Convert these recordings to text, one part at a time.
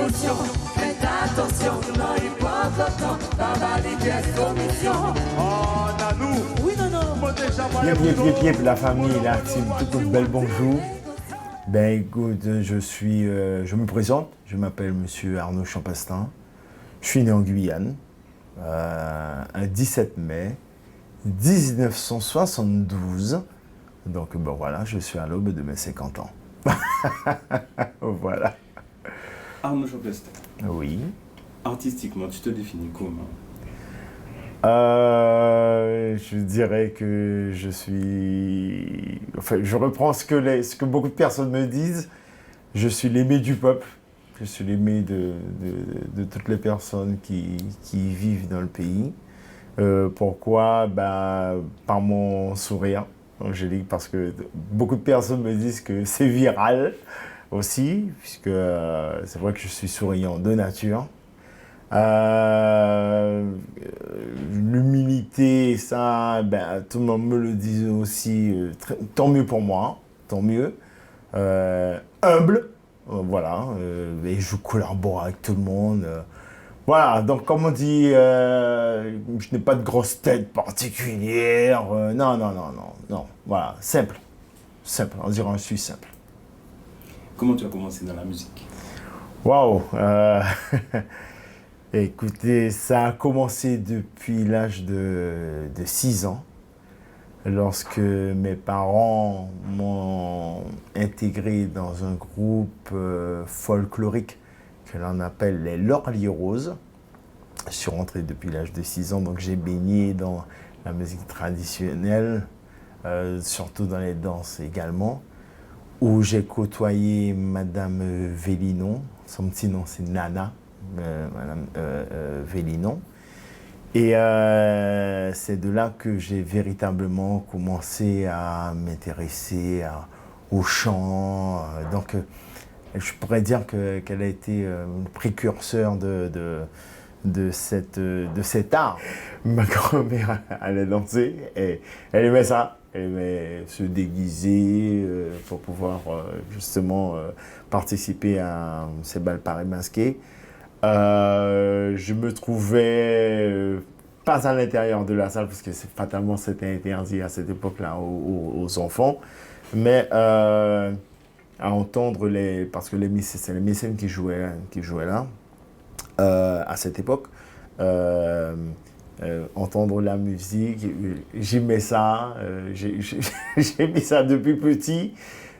émotion. Faites attention, non, il prend ton temps. Baba, les pièces commission. Oh, Nanou. Oui, non, non. Moi déjà, moi, Yep, la famille, la team, tout le bel bonjour. Ben écoute, je me présente, je m'appelle Monsieur Arnaud Champastin. Je suis né en Guyane, un 17 mai 1972. Donc ben voilà, je suis à l'aube de mes 50 ans. Voilà. Arnaud Champastin, Oui. artistiquement, tu te définis comment? Je dirais que je suis... Enfin, je reprends ce que beaucoup de personnes me disent. Je suis l'aimé du peuple. Je suis l'aimé de toutes les personnes qui vivent dans le pays. Pourquoi? Par mon sourire angélique, parce que beaucoup de personnes me disent que c'est viral aussi, puisque c'est vrai que je suis souriant de nature. L'humilité, ça, tout le monde me le dit aussi, tant mieux pour moi, tant mieux. Humble, voilà, et je collabore avec tout le monde. Voilà, donc comme on dit, je n'ai pas de grosse tête particulière. Non, voilà, simple, on dirait un suis simple. Comment tu as commencé dans la musique? Waouh. Écoutez, ça a commencé depuis l'âge de 6 ans, lorsque mes parents m'ont intégré dans un groupe folklorique que l'on appelle les Lauriers Roses. Je suis rentré depuis l'âge de 6 ans, donc j'ai baigné dans la musique traditionnelle, surtout dans les danses également, où j'ai côtoyé Madame Vélinon, son petit nom c'est Nana. Madame Vélinon. Et c'est de là que j'ai véritablement commencé à m'intéresser au chant. Donc, je pourrais dire qu'elle a été une précurseur de cet art. Ma grand-mère allait danser et elle aimait ça. Elle aimait se déguiser pour pouvoir justement participer à ces bals Paris masqués. Je me trouvais pas à l'intérieur de la salle parce que fatalement c'était interdit à cette époque-là aux enfants, mais à entendre parce que c'est les mécènes qui jouaient là à cette époque, entendre la musique, j'aimais ça, j'ai mis ça depuis petit.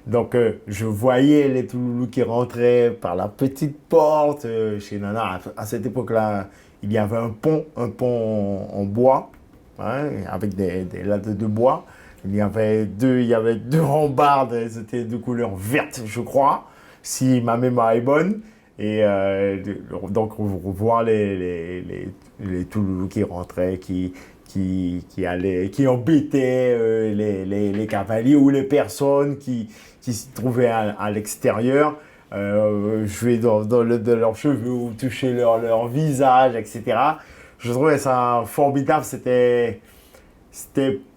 Donc, je voyais les Touloulous qui rentraient par la petite porte chez Nana. À cette époque-là, il y avait un pont en bois, hein, avec des lattes de bois. Il y avait deux rambardes, c'était de couleur verte, je crois, si ma mémoire est bonne. Et donc, voir les Touloulous qui rentraient, qui embêtaient les cavaliers ou les personnes qui se trouvaient à l'extérieur, jouer dans leurs cheveux ou toucher leur visage, etc. Je trouvais ça formidable. C'était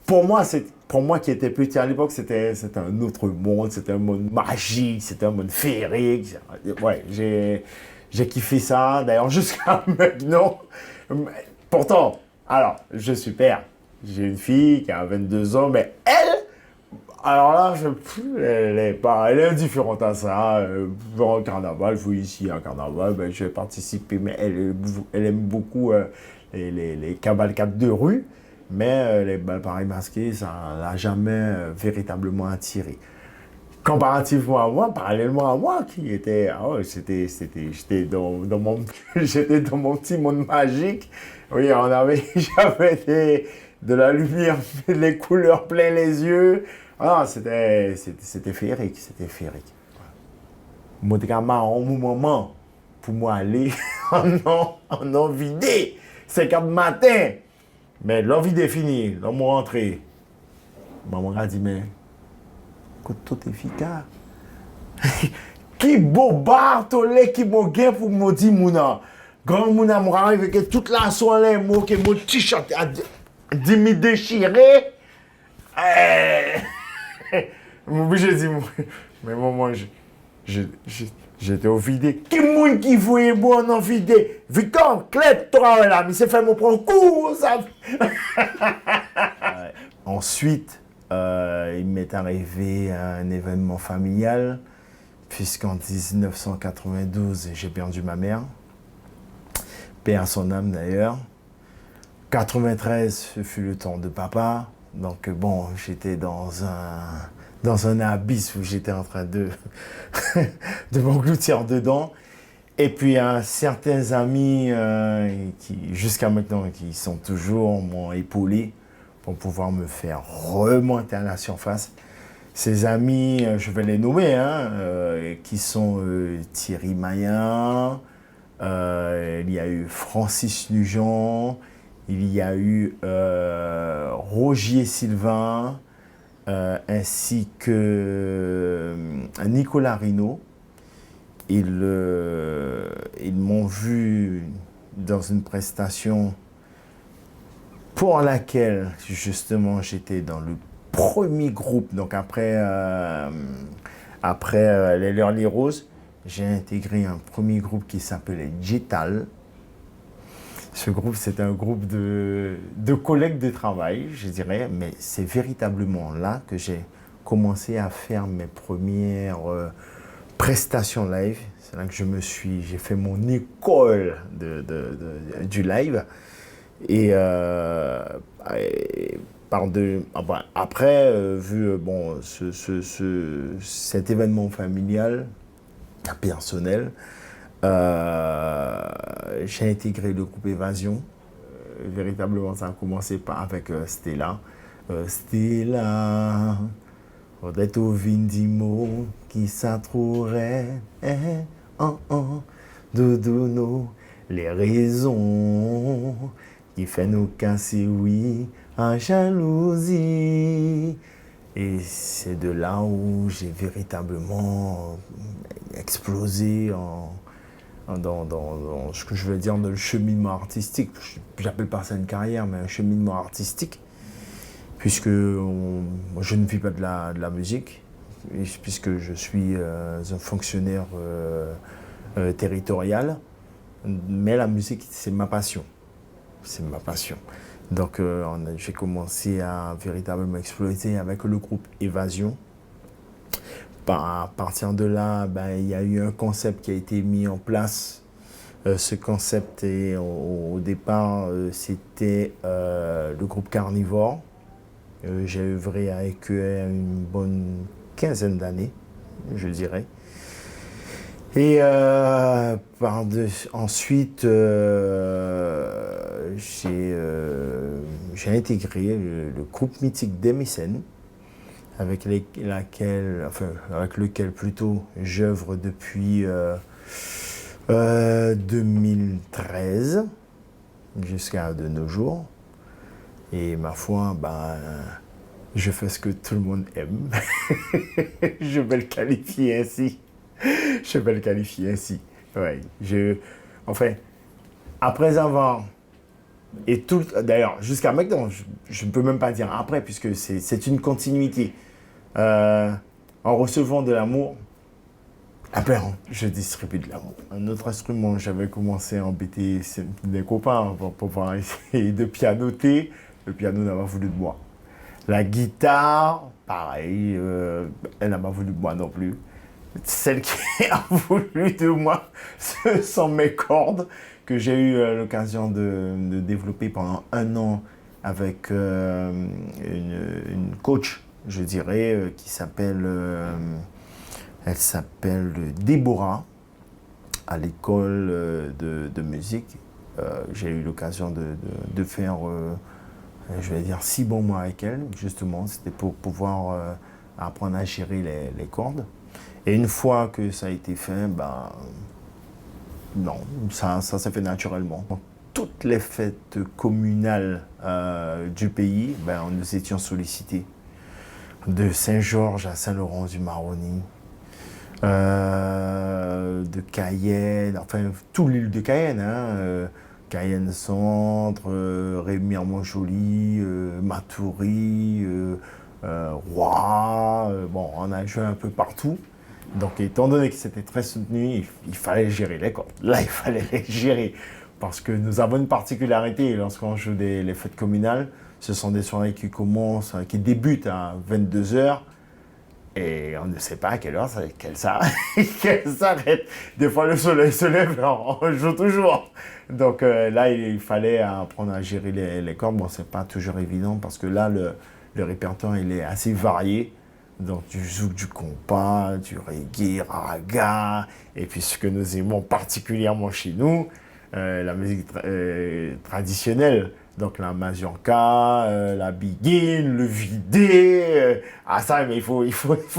pour moi qui étais petit à l'époque, c'était un autre monde, c'était un monde magique, c'était un monde féerique. Ouais, j'ai kiffé ça, d'ailleurs jusqu'à maintenant. Pourtant, alors, je suis père. J'ai une fille qui a 22 ans, mais elle, alors là, elle est indifférente à ça. Dans le carnaval, je vais ici à un carnaval, je vais participer, mais elle aime beaucoup les cavalcades de rue, mais les bals Paris masqués, ça ne l'a jamais véritablement attiré. Comparativement à moi, parallèlement à moi, qui était, j'étais dans mon petit monde magique. Oui, j'avais de la lumière, les couleurs plein les yeux. Ah, c'était féerique, Moi, j'étais un moment pour moi aller en vidé, 5 heures du matin. Mais l'envie est finie, l'homme rentré. Maman a dit, mais écoute, tout efficace. Qui bobard, tolé, qui bon gain pour me dire, mouna. Grand mouna m'arrive que toute la soirée, moi, que mon t-shirt a 10 000 déchiré. J'ai dit, mais maman, J'étais au vidé. Qui monde qui voulait boire en vidé? Victor, Clette, toi là, mais c'est fait mon prendre cours, ça. Ensuite, il m'est arrivé un événement familial, puisqu'en 1992, j'ai perdu ma mère. Paix à son âme d'ailleurs. 93, ce fut le temps de papa. Donc bon, j'étais dans un abysse où j'étais en train de m'engloutir dedans. Et puis certains amis qui, jusqu'à maintenant, qui sont toujours, m'ont épaulé pour pouvoir me faire remonter à la surface. Ces amis, je vais les nommer, qui sont Thierry Mayen, il y a eu Francis Nugent, il y a eu Rogier Sylvain, ainsi que Nicolas Rino. Ils m'ont vu dans une prestation pour laquelle, justement, j'étais dans le premier groupe. Donc après les Lurly Roses, j'ai intégré un premier groupe qui s'appelait Jetal. Ce groupe, c'est un groupe de collègues de travail, je dirais, mais c'est véritablement là que j'ai commencé à faire mes premières prestations live. C'est là que j'ai fait mon école du live. Et après, vu cet événement familial, personnel, j'ai intégré le groupe Évasion. Véritablement, ça a commencé avec Stella. Stella, Odetto Vindimo, qui s'attrourait, Doudouno, les raisons qui fait nous casser, oui, en jalousie. Et c'est de là où j'ai véritablement explosé dans ce que je veux dire, dans le cheminement artistique. J'appelle pas ça une carrière, mais un cheminement artistique. Puisque je ne vis pas de la musique, puisque je suis un fonctionnaire territorial. Mais la musique, c'est ma passion. C'est ma passion. Donc j'ai commencé à véritablement exploiter avec le groupe Évasion. À partir de là, il y a eu un concept qui a été mis en place. Ce concept, au départ, c'était le groupe Carnivore. J'ai œuvré avec eux une bonne quinzaine d'années, je dirais. Et ensuite, j'ai intégré le groupe mythique des Mécènes, avec lequel plutôt j'œuvre depuis 2013 jusqu'à de nos jours. Et ma foi, je fais ce que tout le monde aime. Je vais le qualifier ainsi. Ouais, après avoir... Et tout, d'ailleurs, jusqu'à maintenant, je ne peux même pas dire après, puisque c'est une continuité. En recevant de l'amour, après, je distribue de l'amour. Un autre instrument, j'avais commencé à embêter des copains pour pouvoir essayer de pianoter. Le piano n'a pas voulu de moi. La guitare, pareil, elle n'a pas voulu de moi non plus. Celle qui a voulu de moi, ce sont mes cordes que j'ai eu l'occasion de développer pendant 1 an avec une coach, je dirais, qui s'appelle Déborah, à l'école de musique. J'ai eu l'occasion de faire, je vais dire, 6 bons mois avec elle, justement. C'était pour pouvoir apprendre à gérer les cordes. Et une fois que ça a été fait, non, ça s'est fait naturellement. Dans toutes les fêtes communales du pays, nous étions sollicités. De Saint-Georges à Saint-Laurent-du-Maroni, de Cayenne, enfin, tout l'île de Cayenne, Cayenne Centre, Rémy-Montjoly, Matoury, Roy, on a joué un peu partout. Donc, étant donné que c'était très soutenu, il fallait gérer les cordes. Là, il fallait les gérer. Parce que nous avons une particularité lorsqu'on joue les fêtes communales. Ce sont des soirées qui débutent à 22 heures. Et on ne sait pas à quelle heure qu'elles s'arrêtent. Des fois, le soleil se lève, on joue toujours. Donc là, il fallait apprendre à gérer les cordes. Bon, c'est pas toujours évident parce que là, le répertoire, il est assez varié. Donc, tu joues du compas, du reggae, raga. Et puis, ce que nous aimons particulièrement chez nous, la musique traditionnelle. Donc la mazurka, la biguine, le vidé. Ça, mais il faut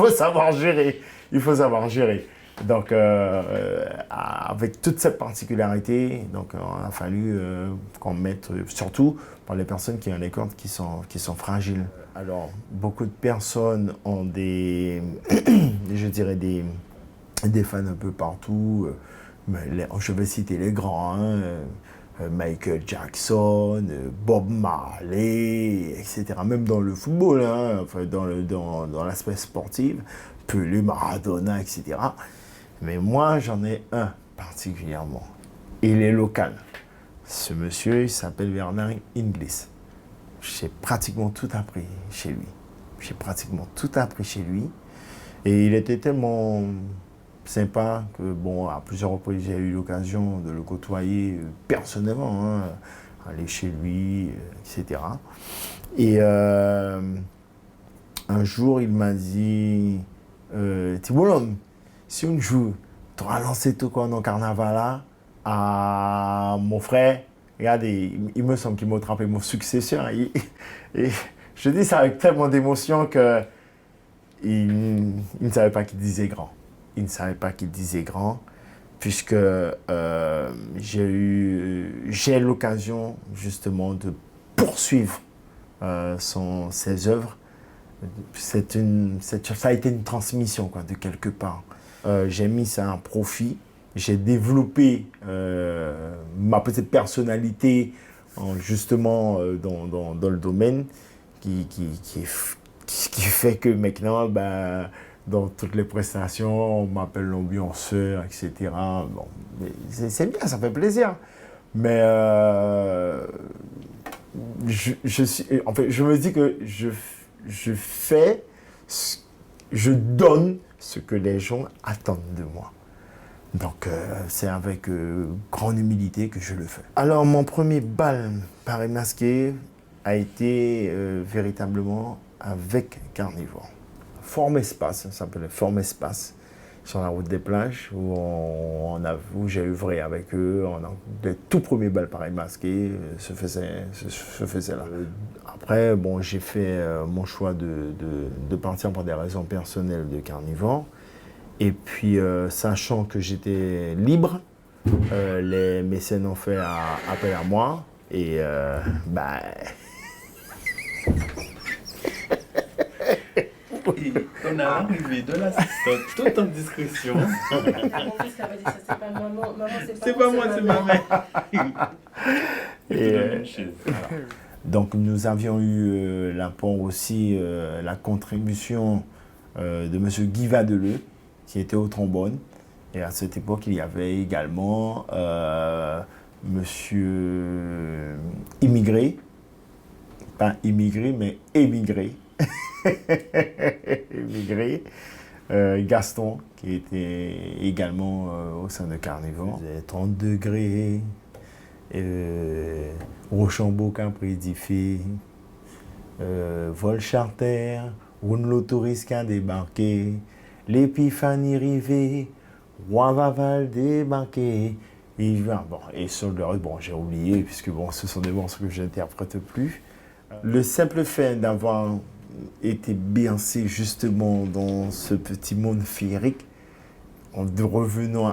savoir gérer. Il faut savoir gérer. Donc, avec toute cette particularité, donc, on a fallu qu'on mette, surtout pour les personnes qui ont les cordes qui sont fragiles. Alors, beaucoup de personnes ont je dirais des fans un peu partout. Mais je vais citer les grands, hein, Michael Jackson, Bob Marley, etc. Même dans le football, hein, enfin dans l'aspect sportif, Pelé, Maradona, etc. Mais moi, j'en ai un particulièrement. Il est local. Ce monsieur, il s'appelle Bernard Inglis. J'ai pratiquement tout appris chez lui. Et il était tellement sympa que, bon, à plusieurs reprises, j'ai eu l'occasion de le côtoyer personnellement, hein, aller chez lui, etc. Et un jour, il m'a dit Thibault, si un jour, tu vas lancer tout quoi dans le carnaval là, à mon frère, regardez, il me semble qu'il m'a attrapé mon successeur. Et je dis ça avec tellement d'émotion que il ne savait pas qu'il disait grand. Il ne savait pas qu'il disait grand, puisque j'ai l'occasion justement de poursuivre ses œuvres. Ça a été une transmission quoi, de quelque part. J'ai mis ça à profit. J'ai développé ma petite personnalité justement dans le domaine qui fait que maintenant, dans toutes les prestations, on m'appelle l'ambianceur, etc. Bon, c'est bien, ça fait plaisir. Mais je me dis que je donne ce que les gens attendent de moi. Donc, c'est avec grande humilité que je le fais. Alors, mon premier bal Paris Masqué a été véritablement avec Carnivore. Forme Espace, ça s'appelait Forme Espace, sur la route des plages, où j'ai œuvré avec eux. Les tout premiers bals Paris Masqué se faisaient là. Après, bon, j'ai fait mon choix de partir pour des raisons personnelles de Carnivore. Et puis, sachant que j'étais libre, les mécènes ont fait appel à moi. Et Et on a arrivé de l'assistante tout en discrétion. Mon fils l'avait dit ça, c'est pas maman. Maman, C'est pas moi, c'est ma mère. Donc nous avions eu l'apport aussi, la contribution de M. Guy Vadeleux, qui était au trombone. Et à cette époque, il y avait également M. Immigré, pas immigré, mais émigré. Émigré. Gaston, qui était également au sein de Carnivore. 30 degrés, Rochambeau Capri-Diffé, vol charter, Roune l'autoriste a débarqué, l'épiphanie rivée, Roi Vaval débarqué. Et sur le reste, j'ai oublié, puisque ce sont des morceaux que je n'interprète plus. Le simple fait d'avoir été bercé justement dans ce petit monde féerique, en devenant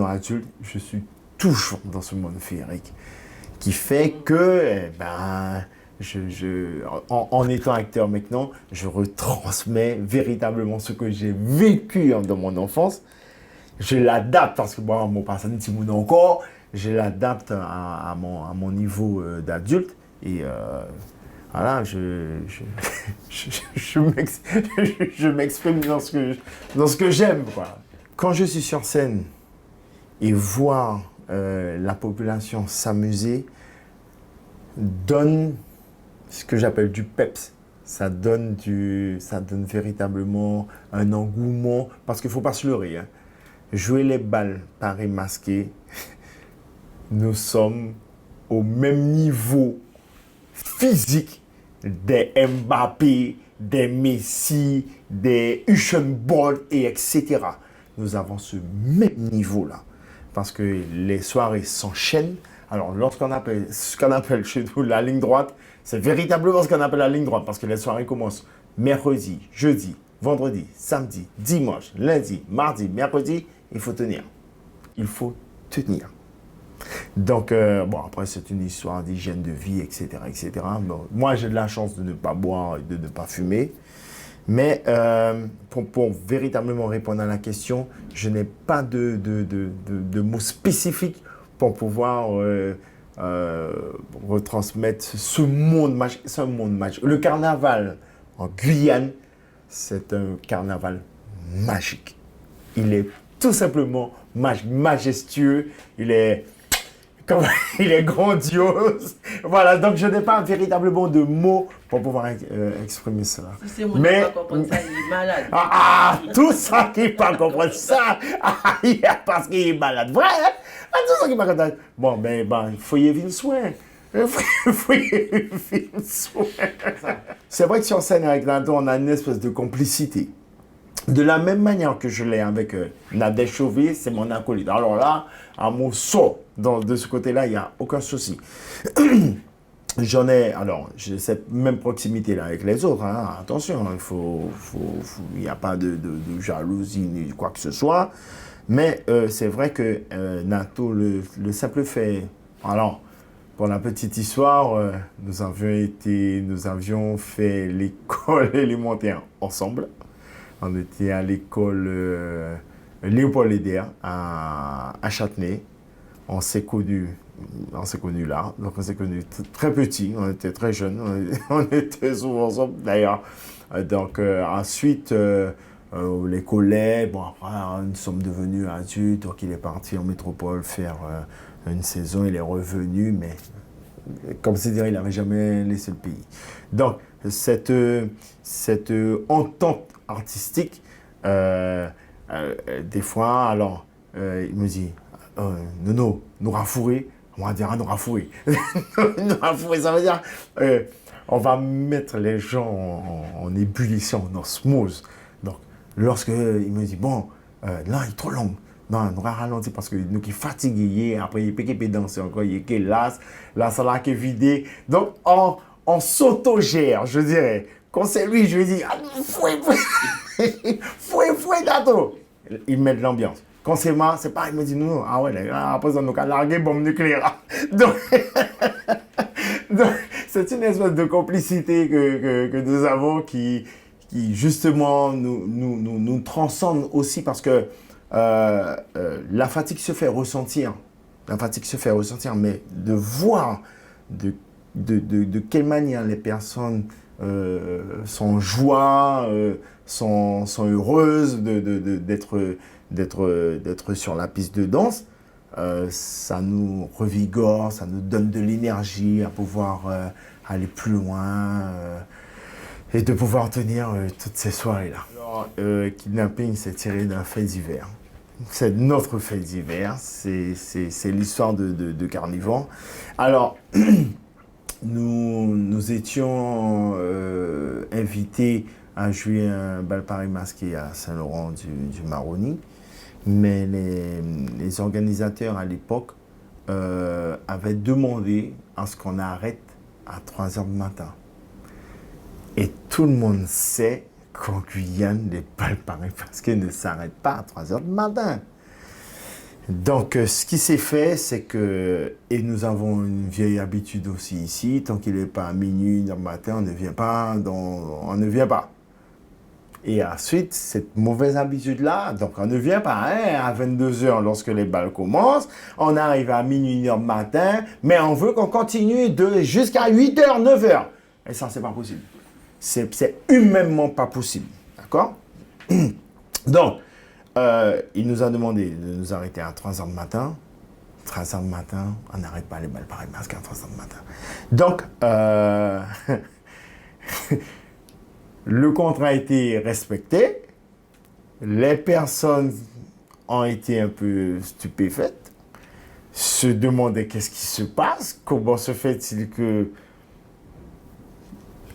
adulte, je suis toujours dans ce monde féerique, qui fait que, en étant acteur maintenant, je retransmets véritablement ce que j'ai vécu dans mon enfance. Je l'adapte, parce que mon passage petit monde encore, je l'adapte à mon niveau d'adulte. Et voilà, je m'exprime dans ce que j'aime, quoi. Quand je suis sur scène et voir la population s'amuser, donne ce que j'appelle du peps. Ça donne véritablement un engouement, parce qu'il ne faut pas se leurrer. Hein. Jouer les balles paris masqués, nous sommes au même niveau physique des Mbappé, des Messi, des Usain Bolt, et etc. Nous avons ce même niveau-là, parce que les soirées s'enchaînent. Alors, ce qu'on appelle chez nous la ligne droite, c'est véritablement ce qu'on appelle la ligne droite, parce que les soirées commencent mercredi, jeudi, vendredi, samedi, dimanche, lundi, mardi, mercredi. Il faut tenir. Il faut tenir. Donc, bon, après, c'est une histoire d'hygiène de vie, etc., etc. Bon, moi, j'ai de la chance de ne pas boire et de ne pas fumer. Mais pour véritablement répondre à la question, je n'ai pas de mots spécifiques pour pouvoir retransmettre ce monde magique. C'est un monde magique. Le carnaval en Guyane, c'est un carnaval magique. Il est tout simplement majestueux. Il est grandiose. Voilà, donc je n'ai pas véritablement de mots pour pouvoir exprimer cela. Si c'est moi qui ne pas comprendre ça, il est malade. Tout ça qui ne pas comprendre ça, parce qu'il est malade. Vrai, hein? Tout ça qui ne pas comprendre. Bon, ben, il faut y avoir soin. C'est vrai que sur scène avec Nato, on a une espèce de complicité. De la même manière que je l'ai avec Nadège Chauvet, c'est mon acolyte. Alors là, à mon saut, de ce côté-là, il n'y a aucun souci. J'ai cette même proximité-là avec les autres. Hein. Attention, il n'y a pas de jalousie ni quoi que ce soit. Mais c'est vrai que Nato, le simple fait... Alors, pour la petite histoire, nous avions fait l'école élémentaire ensemble. On était à l'école Léopold Leder à Châtenay. On s'est connus là. Donc on s'est connus très petits. On était très jeunes. On était souvent ensemble d'ailleurs. Donc ensuite, les collègues, bon après nous sommes devenus adultes. Donc il est parti en métropole faire une saison. Il est revenu, mais comme c'est dire, il n'avait jamais laissé le pays. Donc cette entente artistique, des fois, alors, il me dit, Nono, nous rafourrer, on va dire, nous rafourrer. Nous rafourrer, ça veut dire, on va mettre les gens en ébullition, en osmose. Donc, lorsque il me dit, bon, là, il est trop long. Non, on va ralentir parce que nous qui fatigués, après, il peut danser encore, il est là, ça là qui est vidé. Donc, on s'autogère, je dirais. Quand c'est lui, je lui dis, fouet, Nato. Il met de l'ambiance. Quand c'est moi, c'est pas, il me dit, non, ah ouais, après, on nous a largué bombe nucléaire. Donc, c'est une espèce de complicité que nous avons qui justement, nous transcende aussi parce que la fatigue se fait ressentir. Mais de voir de quelle manière les personnes sont en joie, sont heureuses d'être sur la piste de danse, ça nous revigore, ça nous donne de l'énergie à pouvoir aller plus loin et de pouvoir tenir toutes ces soirées-là. Alors, Kidnapping, c'est tiré d'un fait divers. C'est notre fait divers, c'est l'histoire de Carnivore. Alors, nous étions invités à jouer un bal Paris masqué à Saint-Laurent du Maroni, mais les organisateurs à l'époque avaient demandé à ce qu'on arrête à 3 h du matin. Et tout le monde sait qu'en Guyane, les bals Paris masqués ne s'arrêtent pas à 3 h du matin. Donc, ce qui s'est fait, c'est que, et nous avons une vieille habitude aussi ici, tant qu'il n'est pas à minuit, 1 h du matin, on ne vient pas. Et ensuite, cette mauvaise habitude-là, donc on ne vient pas à 22 h lorsque les bals commencent, on arrive à minuit, 1 h du matin, mais on veut qu'on continue jusqu'à 8 h, 9 h. Et ça, c'est pas possible. C'est humainement pas possible. D'accord? Donc, il nous a demandé de nous arrêter à 3h du matin. 3h du matin, on n'arrête pas les balles par masque à 3h du matin. Donc, le contrat a été respecté. Les personnes ont été un peu stupéfaites, se demandaient qu'est-ce qui se passe, comment se fait-il que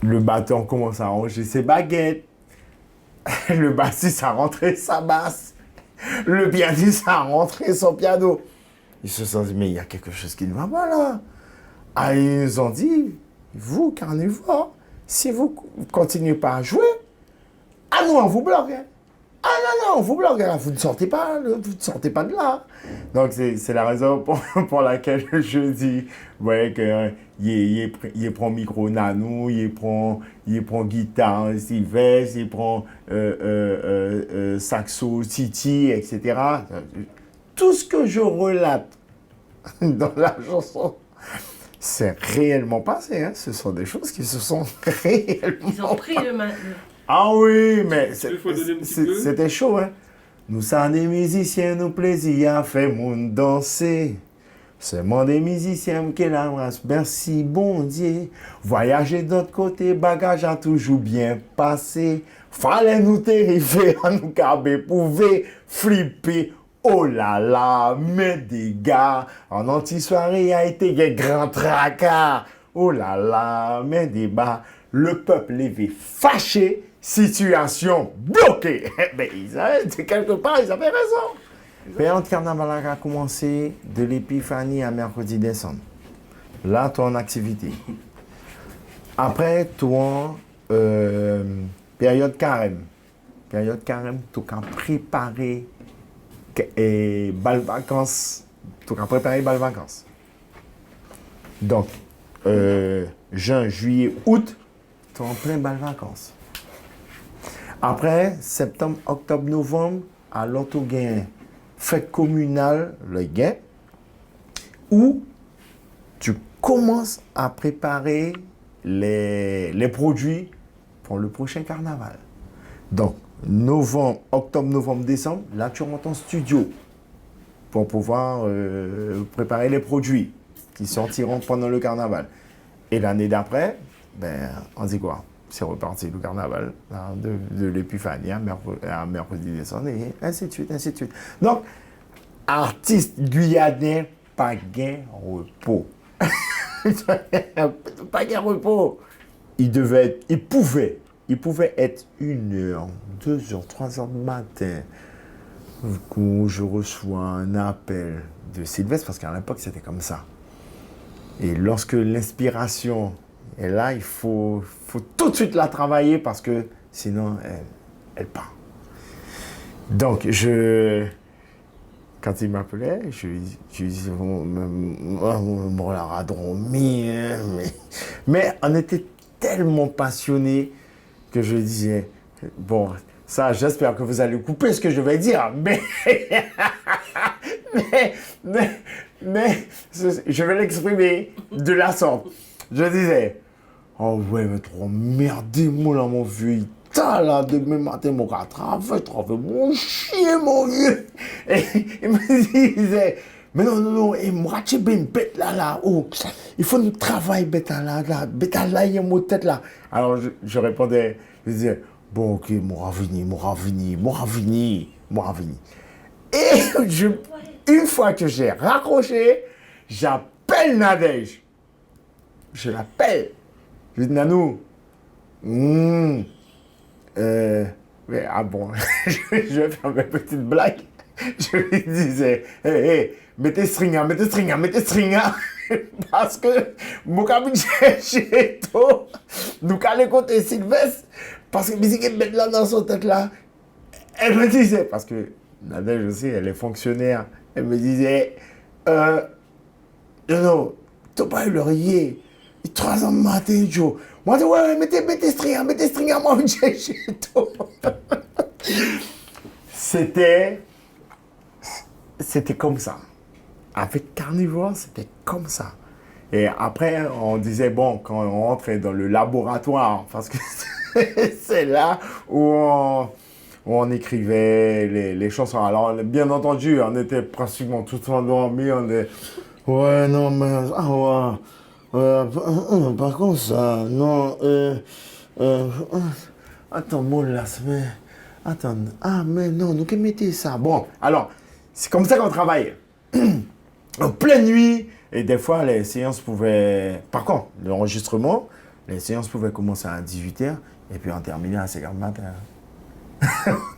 le batteur commence à ranger ses baguettes, le bassiste a rentré sa basse, le pianiste a rentré son piano. Ils se sont dit, mais il y a quelque chose qui ne va pas là. Ah, ils nous ont dit, vous, carnivores, si vous ne continuez pas à jouer, ah nous, on vous bloque. Hein. Ah non, on vous bloque, hein. Vous ne sortez pas de là. Donc, c'est la raison pour laquelle je dis, ouais, qu'il prend micro Nanou, il prend guitare Sylvestre, il prend saxo Titi, etc. Tout ce que je relate dans la chanson, c'est réellement passé. Hein. Ce sont des choses qui se sont réellement Ils ont pris le Ah oui, mais Il faut donner un petit peu. c'était chaud. Hein. Nous sommes des musiciens, nous plaisir à faire monde danser. Seulement des musiciens qui la race, merci bon Dieu. Voyager d'autre côté, bagage a toujours bien passé. Fallait nous terrifier, à nous caber, pouvoir flipper. Oh là là, mes dégâts. En anti-soirée a été un grand tracas. Oh là là, mes débats. Le peuple levé fâché, situation bloquée. Mais quelque part, ils avaient raison. La période carnaval a commencé de l'épiphanie à mercredi décembre. Là, tu es en activité. Après, tu es période carême. Période carême, tu as préparé et bal vacances. Tu as préparé bal vacances. Donc, juin, juillet, août, tu es en plein bal vacances. Après, septembre, octobre, novembre, alors tu as fête communale, le gain, où tu commences à préparer les produits pour le prochain carnaval. Donc, novembre, octobre, novembre, décembre, là tu rentres en studio pour pouvoir préparer les produits qui sortiront pendant le carnaval. Et l'année d'après, ben, on dit quoi? C'est reparti le carnaval hein, de l'épiphanie à mercredi décembre et ainsi de suite, ainsi de suite. Donc, artiste guyanais, pas gain repos. Pas gain repos. Il pouvait être 1h, 2h, 3h du matin où je reçois un appel de Sylvestre, parce qu'à l'époque c'était comme ça. Et lorsque l'inspiration est là, il faut tout de suite la travailler parce que sinon elle part. Donc quand il m'appelait, je lui disais, on me l'a dormi, hein, mais on était tellement passionnés que je disais, bon, ça, j'espère que vous allez couper ce que je vais dire, mais je vais l'exprimer de la sorte. Je disais, oh ouais, mais trop merdé, moi, là, mon vieux, là, demain matin, mon gars, travaille, mon chien, mon vieux. Et il me disait, mais non, et moi, tu es bien bête là, oh, il faut nous travailler bête là, il y a mon tête là. Alors, je répondais, je disais, bon, ok, moi ravini. Et une fois que j'ai raccroché, j'appelle Nadège. Je l'appelle. Je dis, Nanou, mais, ah bon, je vais faire mes petites blagues. Je lui disais, hey, mettez string, parce que mon cabine cherche tout. Nous allons écouter Sylvestre, parce que la musique est bête là dans son tête là. Elle me disait, parce que Nadège aussi, elle est fonctionnaire, elle me disait, non, t'as pas eu l'oreiller. 3h du matin, Joe. Moi, je dis, ouais, mettez string, moi, je cherche tout. C'était comme ça. Avec Carnivore, c'était comme ça. Et après, on disait, bon, quand on rentrait dans le laboratoire, parce que c'est là où on écrivait les chansons. Alors, bien entendu, on était pratiquement tout endormis. On est, ouais, non, mais, ah ouais, par contre, ça, non, attends, mon las, mais, attends, ah, mais non, nous qui mettez ça. Bon, alors, c'est comme ça qu'on travaille. En pleine nuit. Et des fois, les séances pouvaient... Par contre, l'enregistrement, les séances pouvaient commencer à 18h et puis on terminait à 5h du matin.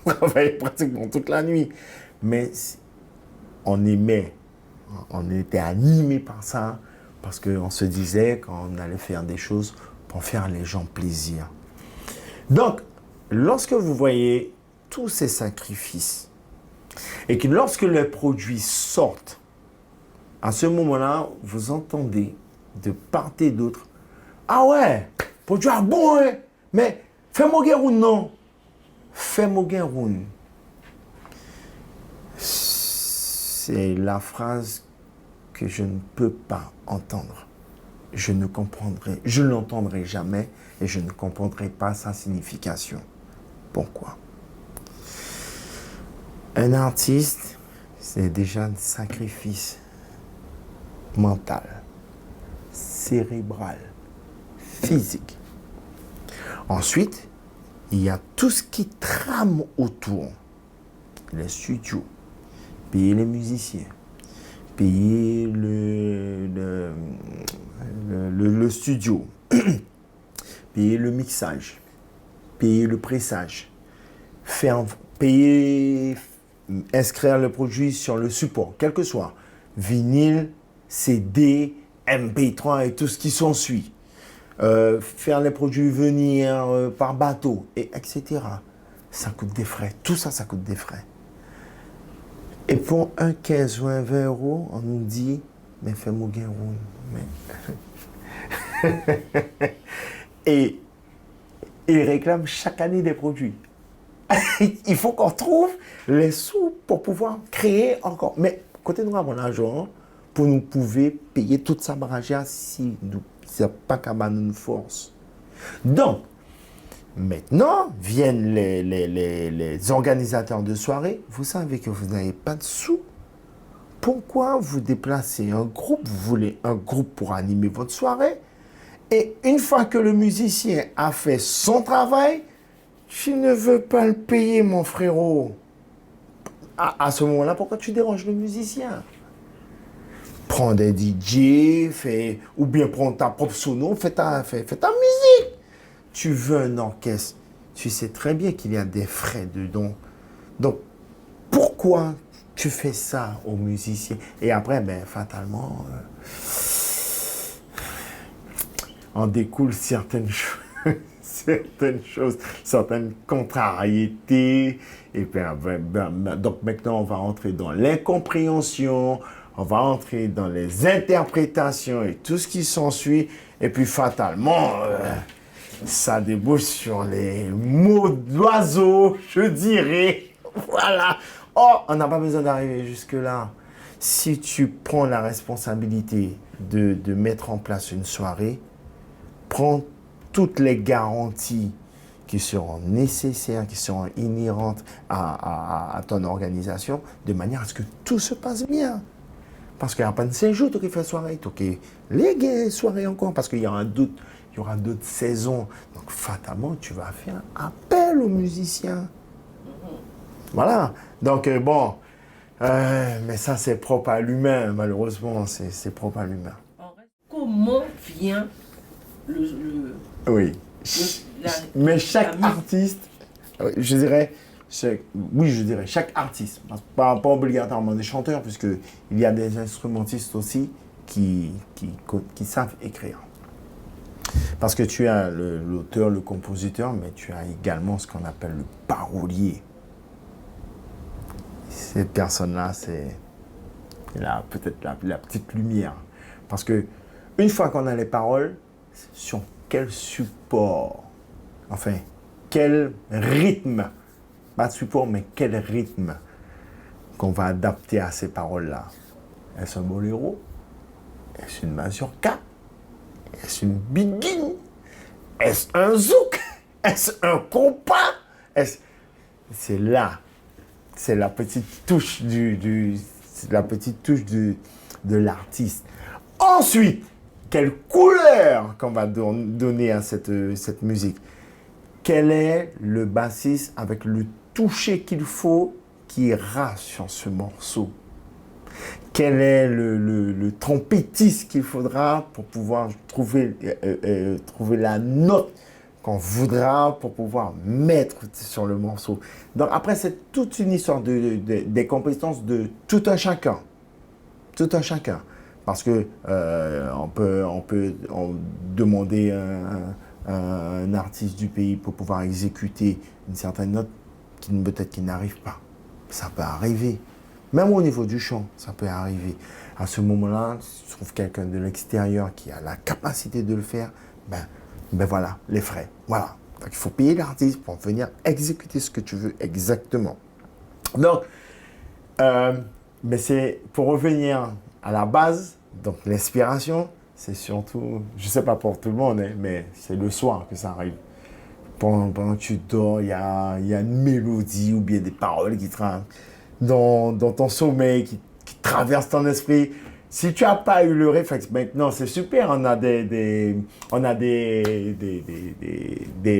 On travaillait pratiquement toute la nuit. Mais on aimait, on était animés par ça parce qu'on se disait qu'on allait faire des choses pour faire les gens plaisir. Donc, lorsque vous voyez tous ces sacrifices et que lorsque les produits sortent, à ce moment-là, vous entendez de part et d'autre, ah ouais, produit est bon, hein, mais fais-moi guéroun, non. Fais-moi guéroun. C'est la phrase que je ne peux pas entendre. Je ne comprendrai, je ne l'entendrai jamais et je ne comprendrai pas sa signification. Pourquoi? Un artiste, c'est déjà un sacrifice mental, cérébral, physique. Ensuite, il y a tout ce qui trame autour. Les studios, payer les musiciens, payer le studio, payer le mixage, payer le pressage, payer, inscrire le produit sur le support, quel que soit, vinyle, CD, MP3 et tout ce qui s'ensuit. Faire les produits venir par bateau, etc. Ça coûte des frais. Tout ça, ça coûte des frais. Et pour un 15 ou un 20 euros, on nous dit, mais fais-moi guéroun. Et ils réclament chaque année des produits. Il faut qu'on trouve les sous pour pouvoir créer encore. Mais côté nous, mon argent, pour nous pouvoir payer toute sa barragère si nous n'avons pas qu'à nous force. Donc, maintenant, viennent les organisateurs de soirée. Vous savez que vous n'avez pas de sous. Pourquoi vous déplacez un groupe? Vous voulez un groupe pour animer votre soirée. Et une fois que le musicien a fait son travail, tu ne veux pas le payer, mon frérot. À ce moment-là, pourquoi tu déranges le musicien? Prends des DJ, ou bien prends ta propre sono, fais ta musique. Tu veux un orchestre, tu sais très bien qu'il y a des frais dedans. Donc, pourquoi tu fais ça aux musiciens? Et après, ben, fatalement, en découle certaines choses, certaines contrariétés. Et puis, donc maintenant, on va entrer dans l'incompréhension. On va entrer dans les interprétations et tout ce qui s'ensuit. Et puis, fatalement, ça débouche sur les mots d'oiseau, je dirais. Voilà. Oh, on n'a pas besoin d'arriver jusque-là. Si tu prends la responsabilité de mettre en place une soirée, prends toutes les garanties qui seront nécessaires, qui seront inhérentes à ton organisation, de manière à ce que tout se passe bien. Parce qu'il n'y a pas de 5 jours qui fait soirée, qui les soirées encore, parce qu'il y aura d'autres saisons. Donc, fatalement, tu vas faire appel aux musiciens. Voilà. Donc, bon, mais ça, c'est propre à l'humain, malheureusement, c'est propre à l'humain. Comment vient Oui. Mais chaque artiste, je dirais, chaque artiste, pas obligatoirement des chanteurs, puisqu'il y a des instrumentistes aussi qui savent écrire. Parce que tu as l'auteur, le compositeur, mais tu as également ce qu'on appelle le parolier. Cette personne-là, c'est peut-être la petite lumière. Parce que une fois qu'on a les paroles, sur quel support, enfin, quel rythme, pas de support, mais quel rythme qu'on va adapter à ces paroles-là. Est-ce un boléro? Est-ce une mazurka? Est-ce une biguine? Est-ce un zouk? Est-ce un compas? C'est là. C'est la petite touche c'est la petite touche de l'artiste. Ensuite, quelle couleur qu'on va donner à cette musique? Quel est le bassiste avec le toucher qu'il faut qui ira sur ce morceau? Quel est le trompettiste qu'il faudra pour pouvoir trouver la note qu'on voudra pour pouvoir mettre sur le morceau? Donc après, c'est toute une histoire des compétences de tout un chacun. Tout un chacun. Parce que on peut demander un artiste du pays pour pouvoir exécuter une certaine note peut-être qu'il n'arrive pas. Ça peut arriver. Même au niveau du chant, ça peut arriver. À ce moment-là, si tu trouves quelqu'un de l'extérieur qui a la capacité de le faire, ben voilà, les frais. Voilà. Donc, il faut payer l'artiste pour venir exécuter ce que tu veux exactement. Donc, mais c'est pour revenir à la base, donc l'inspiration, c'est surtout, je ne sais pas pour tout le monde, hein, mais c'est le soir que ça arrive. Pendant que tu dors, il y a une mélodie ou bien des paroles qui traînent dans ton sommeil, qui traversent ton esprit. Si tu n'as pas eu le réflexe, maintenant c'est super, on a des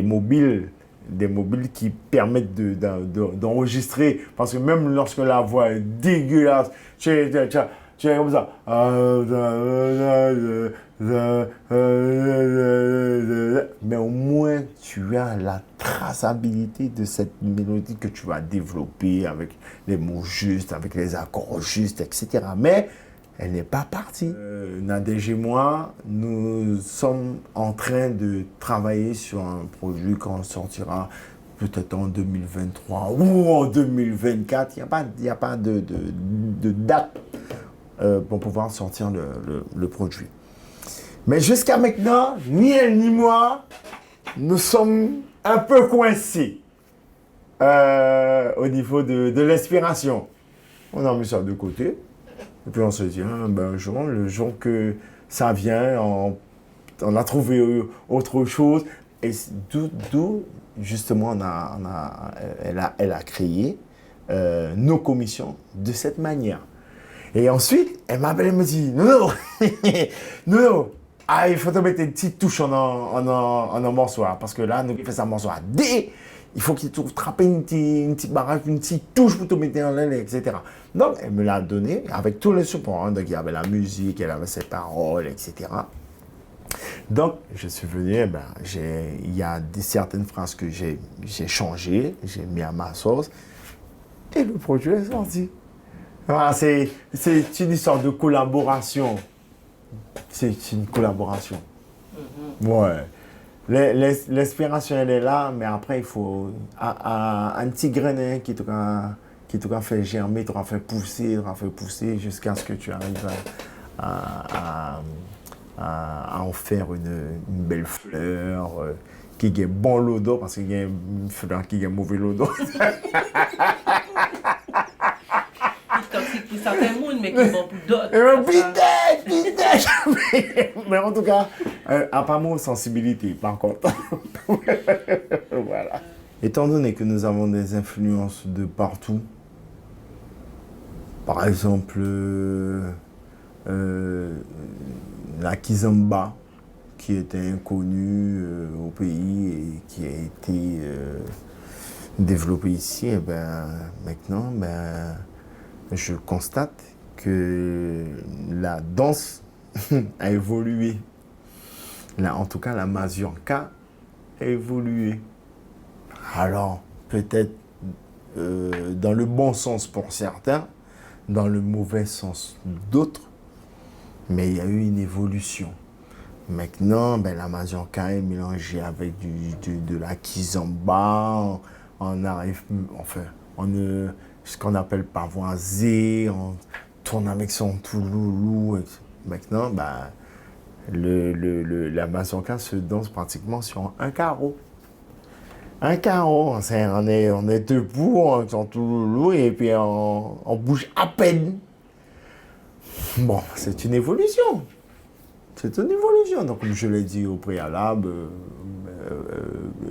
mobiles qui permettent d'enregistrer, parce que même lorsque la voix est dégueulasse, tu es comme ça. Mais au moins, tu as la traçabilité de cette mélodie que tu vas développer avec les mots justes, avec les accords justes, etc. Mais elle n'est pas partie. Nadège et moi, nous sommes en train de travailler sur un produit qu'on sortira peut-être en 2023 ou en 2024. Il n'y a pas de date pour pouvoir sortir le produit. Mais jusqu'à maintenant, ni elle ni moi, nous sommes un peu coincés au niveau de l'inspiration. On a mis ça de côté. Et puis on se dit, le jour que ça vient, on a trouvé autre chose. Et d'où justement, elle a créé nos commissions de cette manière. Et ensuite, elle m'appelle et me dit, non, il faut te mettre une petite touche en un morceau. Parce que là, nous faisons ça morceau à D. Il faut qu'il te trappe une petite barrage, une petite touche pour te mettre en l'aile, etc. Donc, elle me l'a donné avec tous les supports. Donc, il y avait la musique, elle avait ses paroles, etc. Donc, je suis venu, il y a certaines phrases que j'ai changées, j'ai mis à ma sauce, et le produit est sorti. Voilà, c'est une histoire de collaboration. C'est une collaboration. Ouais. L'inspiration, elle est là, mais après, il faut un petit grain qui te fait germer, te fait pousser jusqu'à ce que tu arrives à en faire une belle fleur qui a bon l'odeur, parce qu'il y a une fleur qui a mauvais l'odeur. Toxique pour certains mondes, mais qui est bon pour d'autres. Mais en tout cas, à pas mon sensibilité, par contre. Voilà. Étant donné que nous avons des influences de partout, par exemple, la kizomba, qui était inconnue au pays et qui a été développée ici, et maintenant, je constate que la danse a évolué. En tout cas, la mazurka a évolué. Alors, peut-être dans le bon sens pour certains, dans le mauvais sens d'autres, mais il y a eu une évolution. Maintenant, la mazurka est mélangée avec de la kizomba, on arrive, ce qu'on appelle pavoisé, on tourne avec son touloulou. Maintenant, la mazurka se danse pratiquement sur un carreau. Un carreau, on est debout, on son touloulou et puis on bouge à peine. Bon, c'est une évolution. C'est une évolution. Donc, comme je l'ai dit au préalable,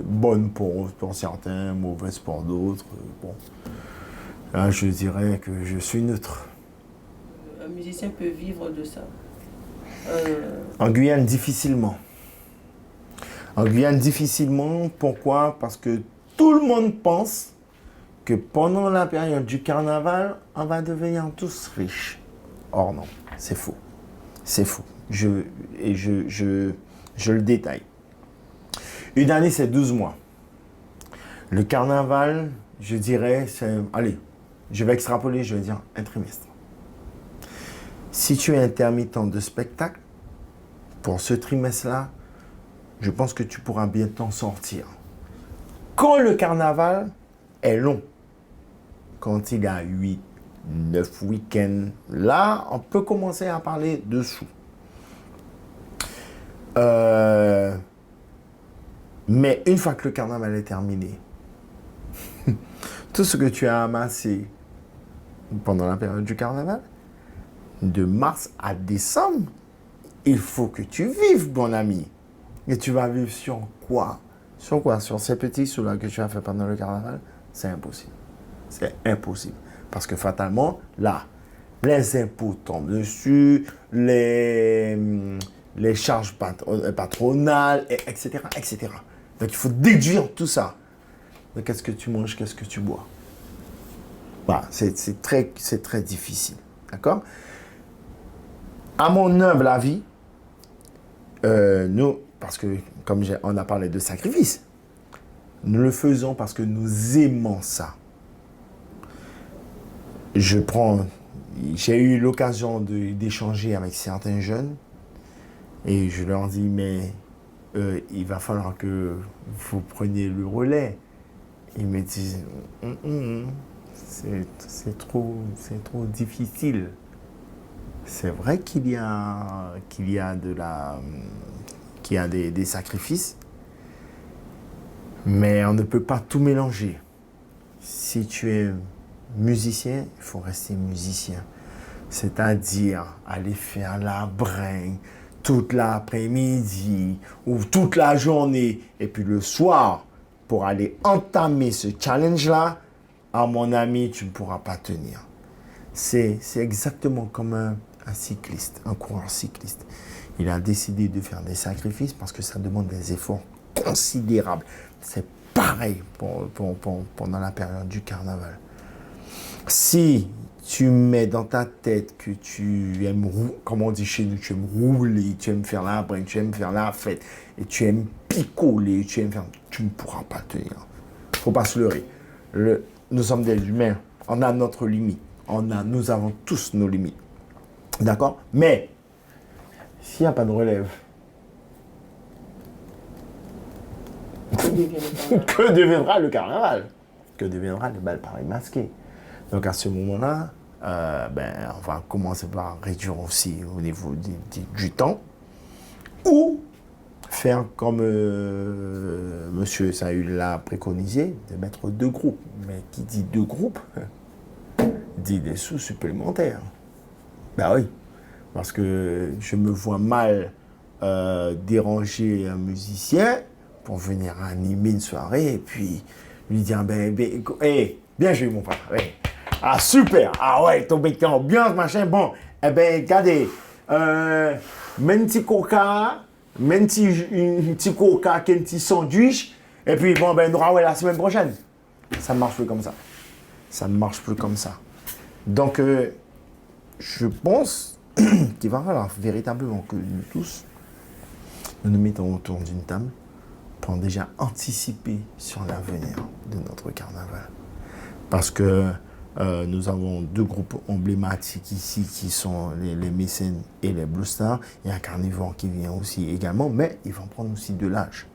bonne pour certains, mauvaise pour d'autres. Bon. Là, je dirais que je suis neutre. Un musicien peut vivre de ça. En Guyane, difficilement. En Guyane, difficilement. Pourquoi? Parce que tout le monde pense que pendant la période du carnaval, on va devenir tous riches. Or non, c'est faux. C'est faux. Je le détaille. Une année, c'est 12 mois. Le carnaval, je dirais, c'est... Allez, je vais extrapoler, je vais dire un trimestre. Si tu es intermittent de spectacle, pour ce trimestre-là, je pense que tu pourras bien t'en sortir. Quand le carnaval est long, quand il y a 8, 9 week-ends, là, on peut commencer à parler de sous. Mais une fois que le carnaval est terminé, tout ce que tu as amassé pendant la période du carnaval, de mars à décembre, il faut que tu vives, mon ami. Et tu vas vivre sur quoi? Sur quoi? Sur ces petits sous-là que tu as fait pendant le carnaval? C'est impossible. C'est impossible. Parce que fatalement, là, les impôts tombent dessus, les charges patronales, etc., etc. Donc, il faut déduire tout ça. Mais qu'est-ce que tu manges, qu'est-ce que tu bois? Voilà, c'est très difficile. D'accord? À mon humble avis, nous, parce que, comme on a parlé de sacrifice, nous le faisons parce que nous aimons ça. J'ai eu l'occasion d'échanger avec certains jeunes et je leur dis, mais il va falloir que vous preniez le relais. Ils me disent, c'est trop difficile. C'est vrai qu'il y a des sacrifices, mais on ne peut pas tout mélanger. Si tu es musicien, il faut rester musicien. C'est-à-dire aller faire la bringue toute l'après-midi ou toute la journée et puis le soir pour aller entamer ce challenge-là, à mon ami, tu ne pourras pas tenir. C'est exactement comme un cycliste, un coureur cycliste. Il a décidé de faire des sacrifices parce que ça demande des efforts considérables. C'est pareil pendant la période du carnaval. Si tu mets dans ta tête que tu aimes, comme on dit chez nous, tu aimes rouler, tu aimes faire la bringue, tu aimes faire la fête, et tu aimes picoler, tu ne pourras pas tenir. Il ne faut pas se leurrer. Nous sommes des humains, on a notre limite. Nous avons tous nos limites. D'accord? Mais, s'il n'y a pas de relève, que deviendra le carnaval? Que deviendra le bal Paris masqué? Donc à ce moment-là, on va commencer par réduire aussi au niveau du temps ou faire comme Monsieur Saül l'a préconisé, de mettre 2 groupes. Mais qui dit 2 groupes dit des sous supplémentaires. Ben oui, parce que je me vois mal déranger un musicien pour venir animer une soirée et puis lui dire bien joué mon frère. Ouais. Ah super, ah ouais, ton bec ambiance, machin, bon, regardez, mets un petit coca, mets un petit coca, un petit sandwich, et puis bon, nous revoyons la semaine prochaine. Ça ne marche plus comme ça. Ça ne marche plus comme ça. Donc, je pense qu'il va falloir véritablement que nous tous, nous mettons autour d'une table pour déjà anticiper sur l'avenir de notre carnaval. Parce que nous avons 2 groupes emblématiques ici qui sont les Mécènes et les Blue Stars. Il y a un carnivore qui vient aussi également, mais ils vont prendre aussi de l'âge.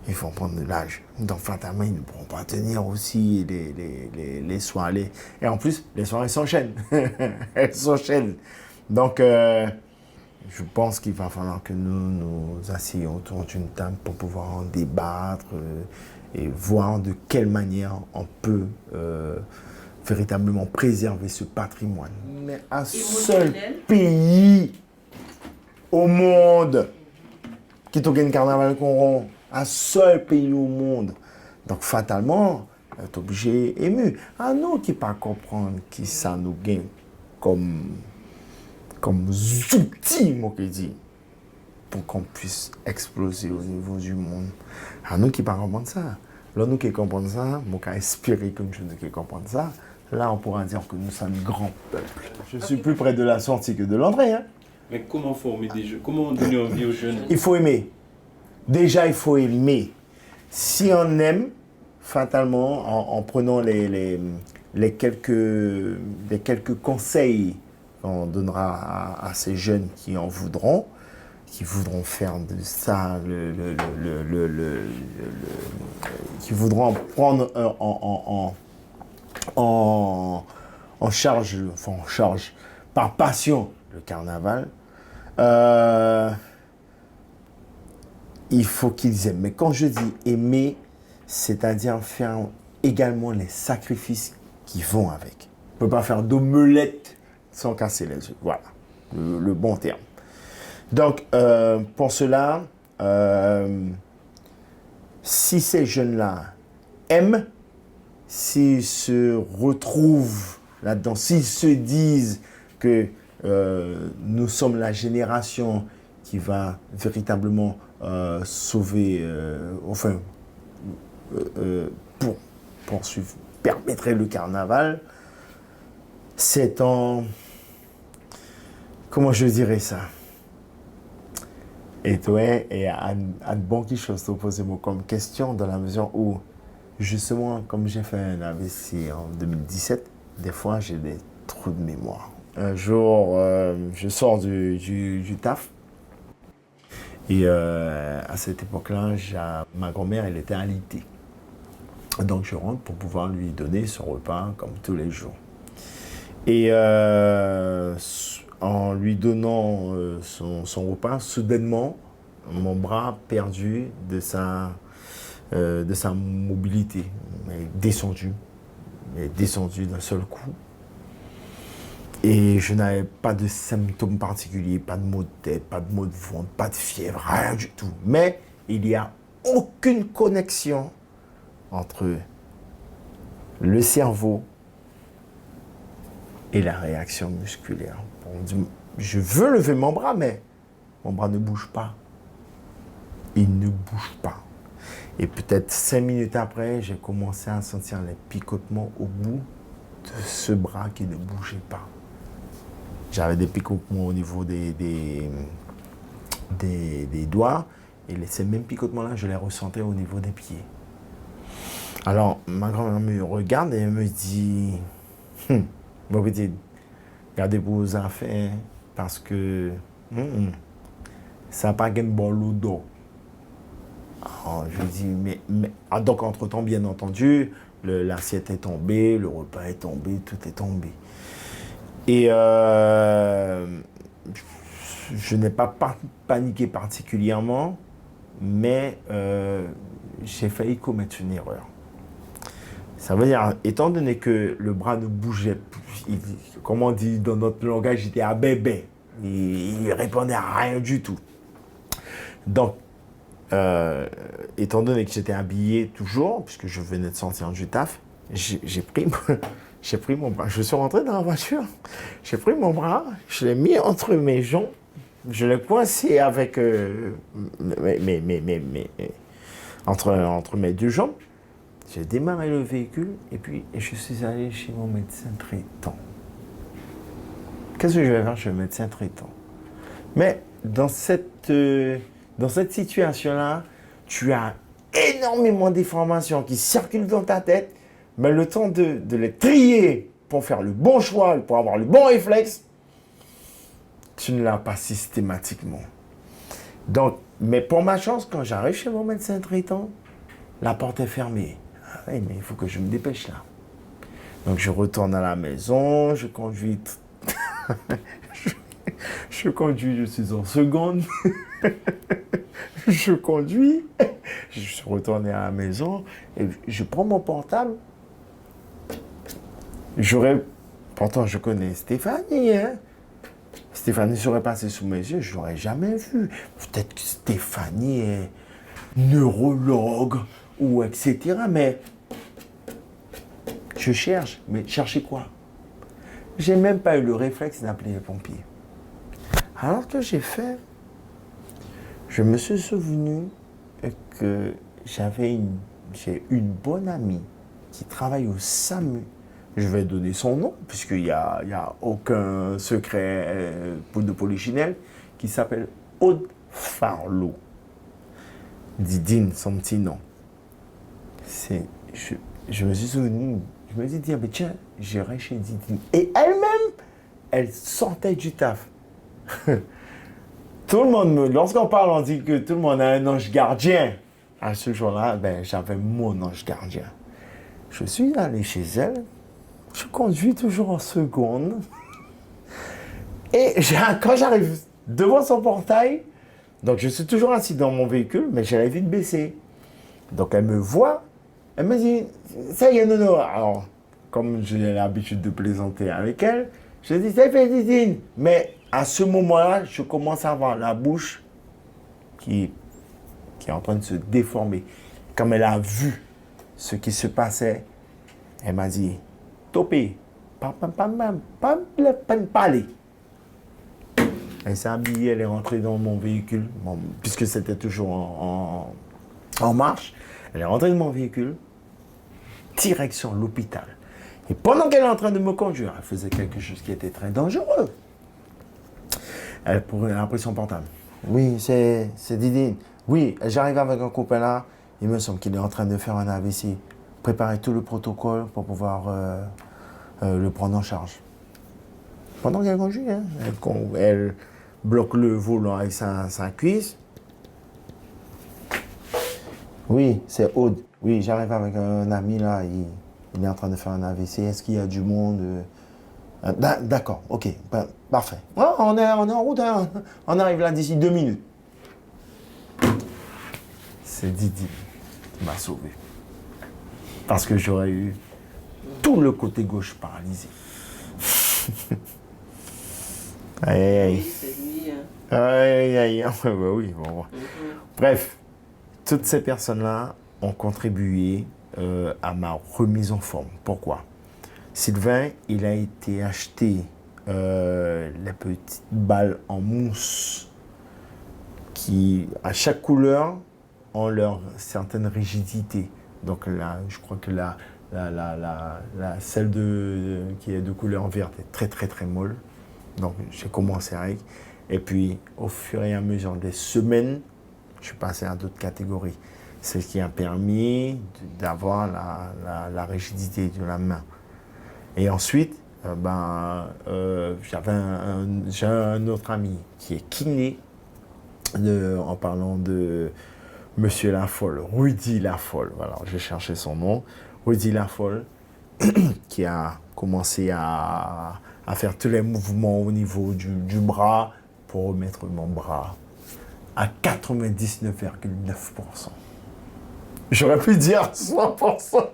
Ils vont prendre de l'âge. Donc fatalement, ils ne pourront pas tenir aussi les soirées. Et en plus, les soirées s'enchaînent. Elles s'enchaînent. Donc, je pense qu'il va falloir que nous asseyions autour d'une table pour pouvoir en débattre et voir de quelle manière on peut véritablement préserver ce patrimoine. Mais un seul pays au monde qui t'a gagné carnaval qu'on rend. Un seul pays au monde. Donc, fatalement, tu es obligé ému. Ah non, qui pas comprendre qui ça nous gagne comme outil, moi, qui dit, pour qu'on puisse exploser au niveau du monde. Ah nous qui pas comprendre ça. Là, nous qui comprenons ça, moi qui espérer que nous qui comprenons ça, là, on pourra dire que nous sommes un grand peuple. Je suis plus près de la sortie que de l'entrée. Hein. Mais comment former des jeunes? Comment donner envie aux jeunes? Il faut aimer. Déjà, il faut aimer. Si on aime, fatalement, en prenant les quelques conseils qu'on donnera à ces jeunes qui en voudront, qui voudront faire de ça, qui voudront prendre en charge, par passion, le carnaval, il faut qu'ils aiment. Mais quand je dis aimer, c'est-à-dire faire également les sacrifices qui vont avec. On ne peut pas faire d'omelette sans casser les œufs. Voilà, le bon terme. Donc, pour cela, si ces jeunes-là aiment, s'ils se retrouvent là-dedans, s'ils se disent que nous sommes la génération qui va véritablement sauver, pour poursuivre, permettrait le carnaval, c'est en... Comment je dirais ça? Et toi, et à bon quelque chose te poser comme question dans la mesure où, justement, comme j'ai fait un AVC en 2017, des fois j'ai des trous de mémoire. Un jour, je sors du taf. Et à cette époque-là, ma grand-mère, elle était alitée. Donc je rentre pour pouvoir lui donner son repas comme tous les jours. Et en lui donnant son repas, soudainement, mon bras perdu de sa mobilité est descendu d'un seul coup. Et je n'avais pas de symptômes particuliers, pas de maux de tête, pas de maux de ventre, pas de fièvre, rien du tout. Mais il n'y a aucune connexion entre le cerveau et la réaction musculaire. Je veux lever mon bras, mais mon bras ne bouge pas. Il ne bouge pas. Et peut-être 5 minutes après, j'ai commencé à sentir les picotements au bout de ce bras qui ne bougeait pas. J'avais des picotements au niveau des doigts, et ces mêmes picotements-là, je les ressentais au niveau des pieds. Alors, ma grand-mère me regarde et elle me dit, mon petit, gardez vos affaires, parce que ça n'a pas gagné bon l'eau. Alors, je lui dis, mais donc, entre-temps, bien entendu, l'assiette est tombée, le repas est tombé, tout est tombé. Et je n'ai pas paniqué particulièrement, mais j'ai failli commettre une erreur. Ça veut dire, étant donné que le bras ne bougeait plus, comme on dit dans notre langage, j'étais à bébé. Il répondait à rien du tout. Donc, étant donné que j'étais habillé toujours, puisque je venais de sortir du taf, j'ai pris mon bras. Je suis rentré dans la voiture, j'ai pris mon bras, je l'ai mis entre mes jambes, je l'ai coincé avec entre mes deux jambes. J'ai démarré le véhicule et puis je suis allé chez mon médecin traitant. Qu'est-ce que je vais faire chez le médecin traitant? Mais dans cette situation-là, tu as énormément d'informations qui circulent dans ta tête, mais le temps de les trier pour faire le bon choix, pour avoir le bon réflexe, tu ne l'as pas systématiquement. Donc, mais pour ma chance, quand j'arrive chez mon médecin traitant, la porte est fermée. Ah oui, mais il faut que je me dépêche là. Donc, je retourne à la maison, je conduis. Je conduis, je suis en seconde. Je conduis, je suis retourné à la maison et je prends mon portable. Pourtant, je connais Stéphanie, hein. Stéphanie serait passée sous mes yeux, je l'aurais jamais vu. Peut-être que Stéphanie est neurologue ou etc. Mais je cherche. Mais chercher quoi? J'ai même pas eu le réflexe d'appeler les pompiers. Alors que j'ai fait, je me suis souvenu que j'ai une bonne amie qui travaille au SAMU. Je vais donner son nom, puisqu'il n'y a aucun secret de polichinelle, qui s'appelle Aude Farlot. Didine, son petit nom. Je me suis souvenu, je me suis dit, ah, mais tiens, j'irai chez Didine. Et elle-même, elle sortait du taf. Tout le monde, lorsqu'on parle, on dit que tout le monde a un ange gardien. À ce jour-là, ben, j'avais mon ange gardien. Je suis allé chez elle. Je conduis toujours en seconde. Et quand j'arrive devant son portail, donc je suis toujours assis dans mon véhicule, mais j'ai la vite baissée. Donc elle me voit, elle me dit, ça y est, Nono. Alors, comme j'ai l'habitude de plaisanter avec elle, je dis, ça fait Didine. Mais à ce moment-là, je commence à avoir la bouche qui est en train de se déformer. Comme elle a vu ce qui se passait, elle m'a dit, topé, pas parler. Elle s'est habillée, elle est rentrée dans mon véhicule, puisque c'était toujours en marche. Elle est rentrée dans mon véhicule, direction l'hôpital. Et pendant qu'elle est en train de me conduire, elle faisait quelque chose qui était très dangereux. Elle a pris son portable. Oui, c'est Didine. Oui, j'arrive avec un copain là. Il me semble qu'il est en train de faire un AVC. Préparer tout le protocole pour pouvoir le prendre en charge. Pendant qu'elle conduit, hein, elle bloque le volant avec sa cuisse. Oui, c'est Aude. Oui, j'arrive avec un ami là. Il est en train de faire un AVC. Est-ce qu'il y a du monde? D'accord, ok, parfait. Oh, on est en route, hein. On arrive là d'ici 2 minutes. C'est Didi qui m'a sauvé. Parce que j'aurais eu tout le côté gauche paralysé. Aïe, aïe, aïe. Oui, c'est lui. Hein. Aïe, aïe, aïe. Bah oui, bon. Bref, toutes ces personnes-là ont contribué à ma remise en forme. Pourquoi? Sylvain, il a été acheté les petites balles en mousse qui, à chaque couleur, ont leur certaine rigidité. Donc là, je crois que celle qui est de couleur verte est très très très molle. Donc j'ai commencé avec. Et puis au fur et à mesure des semaines, je suis passé à d'autres catégories. C'est ce qui a permis d'avoir la rigidité de la main. Et ensuite, j'ai un autre ami qui est kiné, en parlant de Monsieur Lafolle, Rudy Lafolle, voilà, j'ai cherché son nom, Rudy Lafolle, qui a commencé à faire tous les mouvements au niveau du bras pour remettre mon bras à 99,9%. J'aurais pu dire 100%.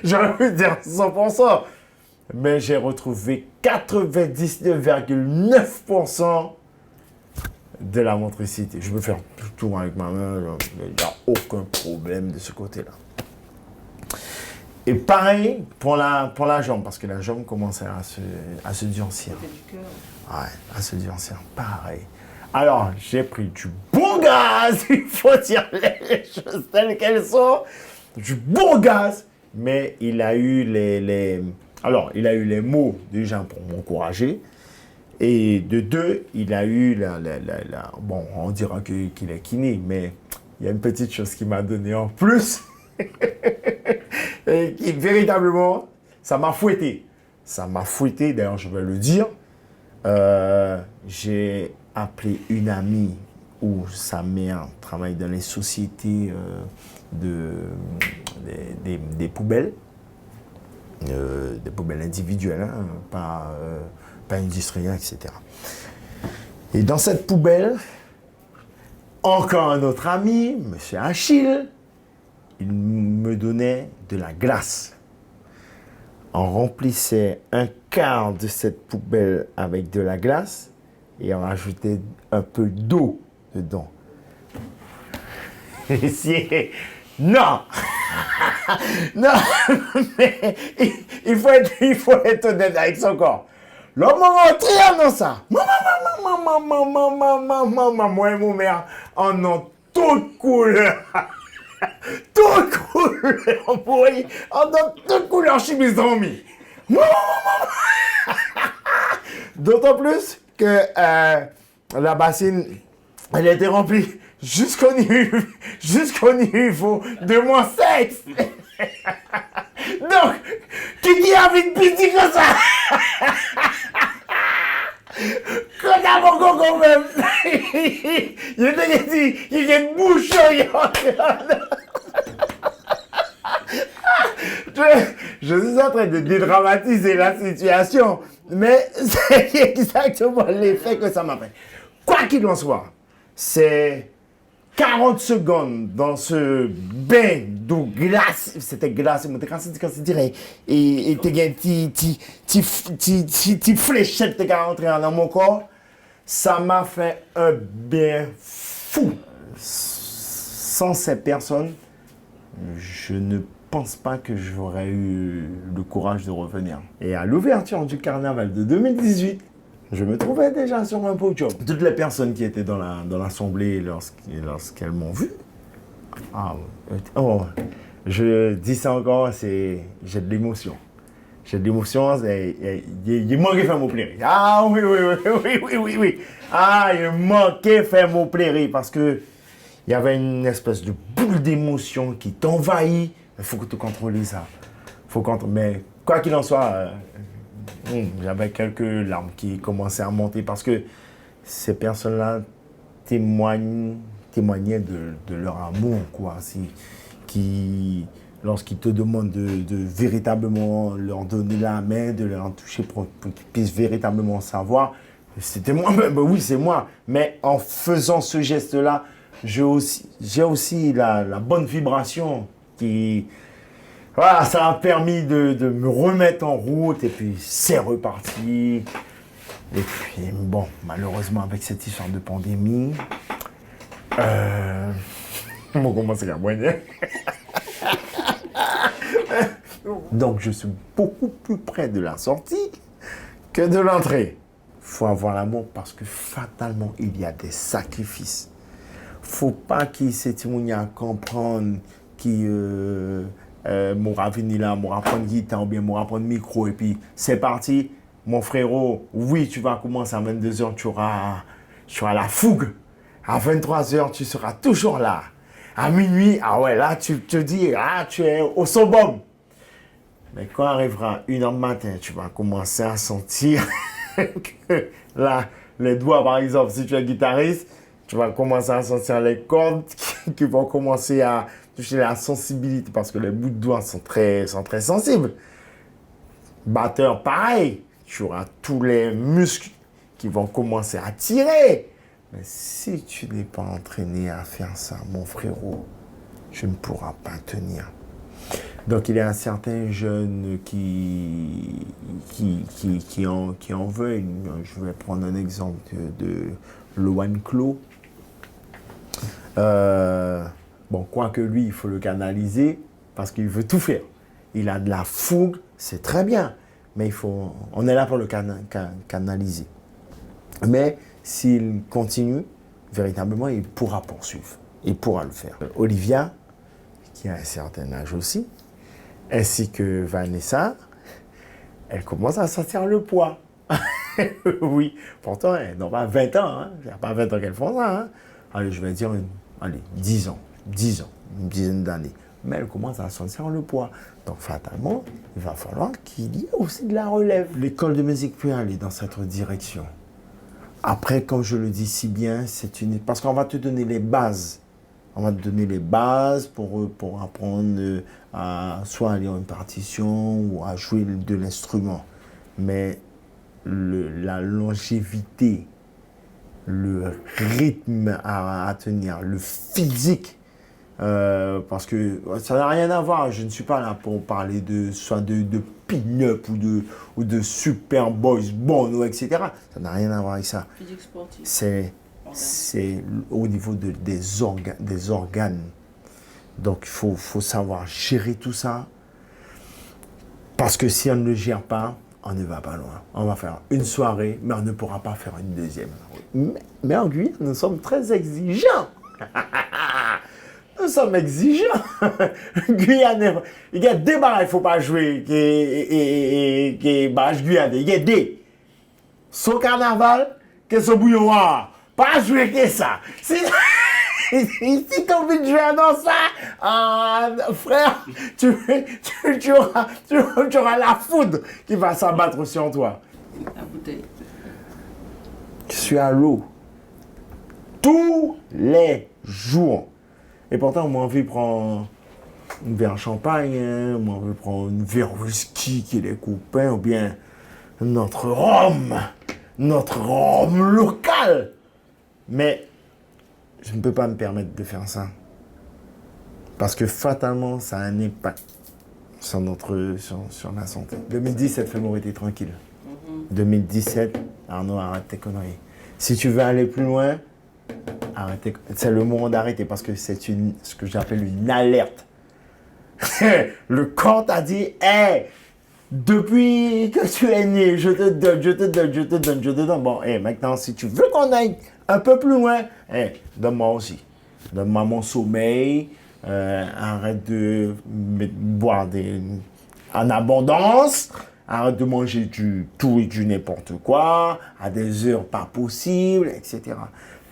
J'aurais pu dire 100%. Mais j'ai retrouvé 99,9% de la motricité. Je peux faire tout avec ma main, il n'y a aucun problème de ce côté-là. Et pareil pour la jambe, parce que la jambe commençait à se durcir. Côté du cœur. Ouais, à se durcir, pareil. Alors, j'ai pris du bon gaz, il faut dire les choses telles qu'elles sont, du bon gaz, mais il a eu il a eu les mots déjà pour m'encourager. Et de deux, il a eu bon, on dira qu'il est kiné, mais il y a une petite chose qui m'a donné en plus. Et qui, véritablement, ça m'a fouetté. Ça m'a fouetté, d'ailleurs, je vais le dire. J'ai appelé une amie où sa mère travaille dans les sociétés des poubelles. Des poubelles individuelles, hein, pas industrielles, etc. Et dans cette poubelle, encore un autre ami, M. Achille, il me donnait de la glace. On remplissait un quart de cette poubelle avec de la glace et on rajoutait un peu d'eau dedans. Non! Non! Mais il faut être honnête avec son corps. L'homme rentré dans ça. Maman, moi et mon mère, on a toute couleur. Toute couleur, oui. On a toute couleur chemise dormie. D'autant plus que la bassine, elle était remplie jusqu'au niveau de mon sexe. Donc, qui a envie de pitié comme ça? Quand t'as mon coco même, il y a une bouche. Je suis en train de dédramatiser la situation, mais c'est exactement l'effet que ça m'a fait. Quoi qu'il en soit, c'est 40 secondes dans ce bain d'eau glacée. C'était glacé, mais quand c'est direct. Et t'es gagné ti fléchette qui est rentré dans mon corps. Ça m'a fait un bien fou. Sans ces personnes, je ne pense pas que j'aurais eu le courage de revenir. Et à l'ouverture du carnaval de 2018, je me trouvais déjà sur un podium. Toutes les personnes qui étaient dans l'assemblée lorsqu'elles m'ont vu, je dis ça encore, j'ai de l'émotion. J'ai de l'émotion, il manquait faire mon plaisir. Ah oui. Ah, il manquait faire mon plaisir parce que il y avait une espèce de boule d'émotion qui t'envahit. Il faut que tu contrôles ça. Mais quoi qu'il en soit, j'avais quelques larmes qui commençaient à monter parce que ces personnes-là témoignaient de leur amour, quoi. Lorsqu'ils te demandent de véritablement leur donner la main, de leur toucher pour qu'ils puissent véritablement savoir, c'était moi-même, oui, c'est moi. Mais en faisant ce geste-là, j'ai aussi la bonne vibration qui... Voilà, ça a permis de me remettre en route et puis c'est reparti. Et puis bon, malheureusement avec cette histoire de pandémie, on commence à moigner. Donc je suis beaucoup plus près de la sortie que de l'entrée. Il faut avoir l'amour parce que fatalement il y a des sacrifices. Faut pas qu'il s'étimonie à comprendre qui m'aura venu là, m'aura prendre guitare ou bien m'aura prendre micro et puis c'est parti. Mon frérot, oui, tu vas commencer à 22h, tu auras la fougue. À 23h, tu seras toujours là. À minuit, ah ouais, là, tu te dis, tu es au summum. Mais quand arrivera 1h du matin, tu vas commencer à sentir que là, les doigts, par exemple, si tu es guitariste, tu vas commencer à sentir les cordes qui vont commencer à toucher la sensibilité parce que les bouts de doigts sont très sensibles. Batteur, pareil. Tu auras tous les muscles qui vont commencer à tirer. Mais si tu n'es pas entraîné à faire ça, mon frérot, tu ne pourras pas tenir. Donc, il y a un certain jeune qui en veut. Je vais prendre un exemple de Loan Clos. Bon, quoique lui, il faut le canaliser parce qu'il veut tout faire. Il a de la fougue, c'est très bien, mais on est là pour le canaliser. Mais s'il continue, véritablement, il pourra poursuivre. Il pourra le faire. Olivia, qui a un certain âge aussi, ainsi que Vanessa, elle commence à sentir le poids. Oui, pourtant, elle n'a pas 20 ans. Hein. Il n'y a pas 20 ans qu'elles font ça. Hein. Allez, je vais dire, 10 ans, une dizaine d'années. Mais elle commence à sentir le poids. Donc, fatalement, il va falloir qu'il y ait aussi de la relève. L'école de musique peut aller dans cette direction. Après, comme je le dis si bien, parce qu'on va te donner les bases. On va te donner les bases pour apprendre à soit à lire une partition ou à jouer de l'instrument. Mais la longévité, le rythme à tenir, le physique, parce que ça n'a rien à voir. Je ne suis pas là pour parler soit de pin-up ou de super boys bono, etc. Ça n'a rien à voir avec ça. Physique sportive. C'est au niveau des organes. Donc, il faut savoir gérer tout ça. Parce que si on ne le gère pas, on ne va pas loin. On va faire une soirée, mais on ne pourra pas faire une deuxième. Mais en Guyane, nous sommes très exigeants. Nous sommes exigeants. Guyane, il y a des barres, il ne faut pas jouer. Qui est Guyane. Il y a des. Son carnaval, que ce bouillon noir. Pas jouer que ça. Si tu as envie de jouer dans ça, frère, tu auras la foudre qui va s'abattre sur toi. La bouteille. Je suis à l'eau tous les jours. Et pourtant, on m'a envie de prendre un verre de champagne, on m'a envie de prendre un verre de whisky qui est les copains, ou bien notre rhum local. Mais je ne peux pas me permettre de faire ça. Parce que fatalement, ça a un impact sur la santé. 2017, fais-moi été tranquille. 2017, Arnaud, arrête tes conneries. Si tu veux aller plus loin, arrête. C'est le moment d'arrêter parce que c'est ce que j'appelle une alerte. Le corps t'a dit, hey, depuis que tu es né, je te donne. Bon, maintenant, si tu veux qu'on aille un peu plus loin, donne-moi aussi. Donne-moi mon sommeil. Arrête de boire en abondance. Arrête de manger du tout et du n'importe quoi, à des heures pas possibles, etc.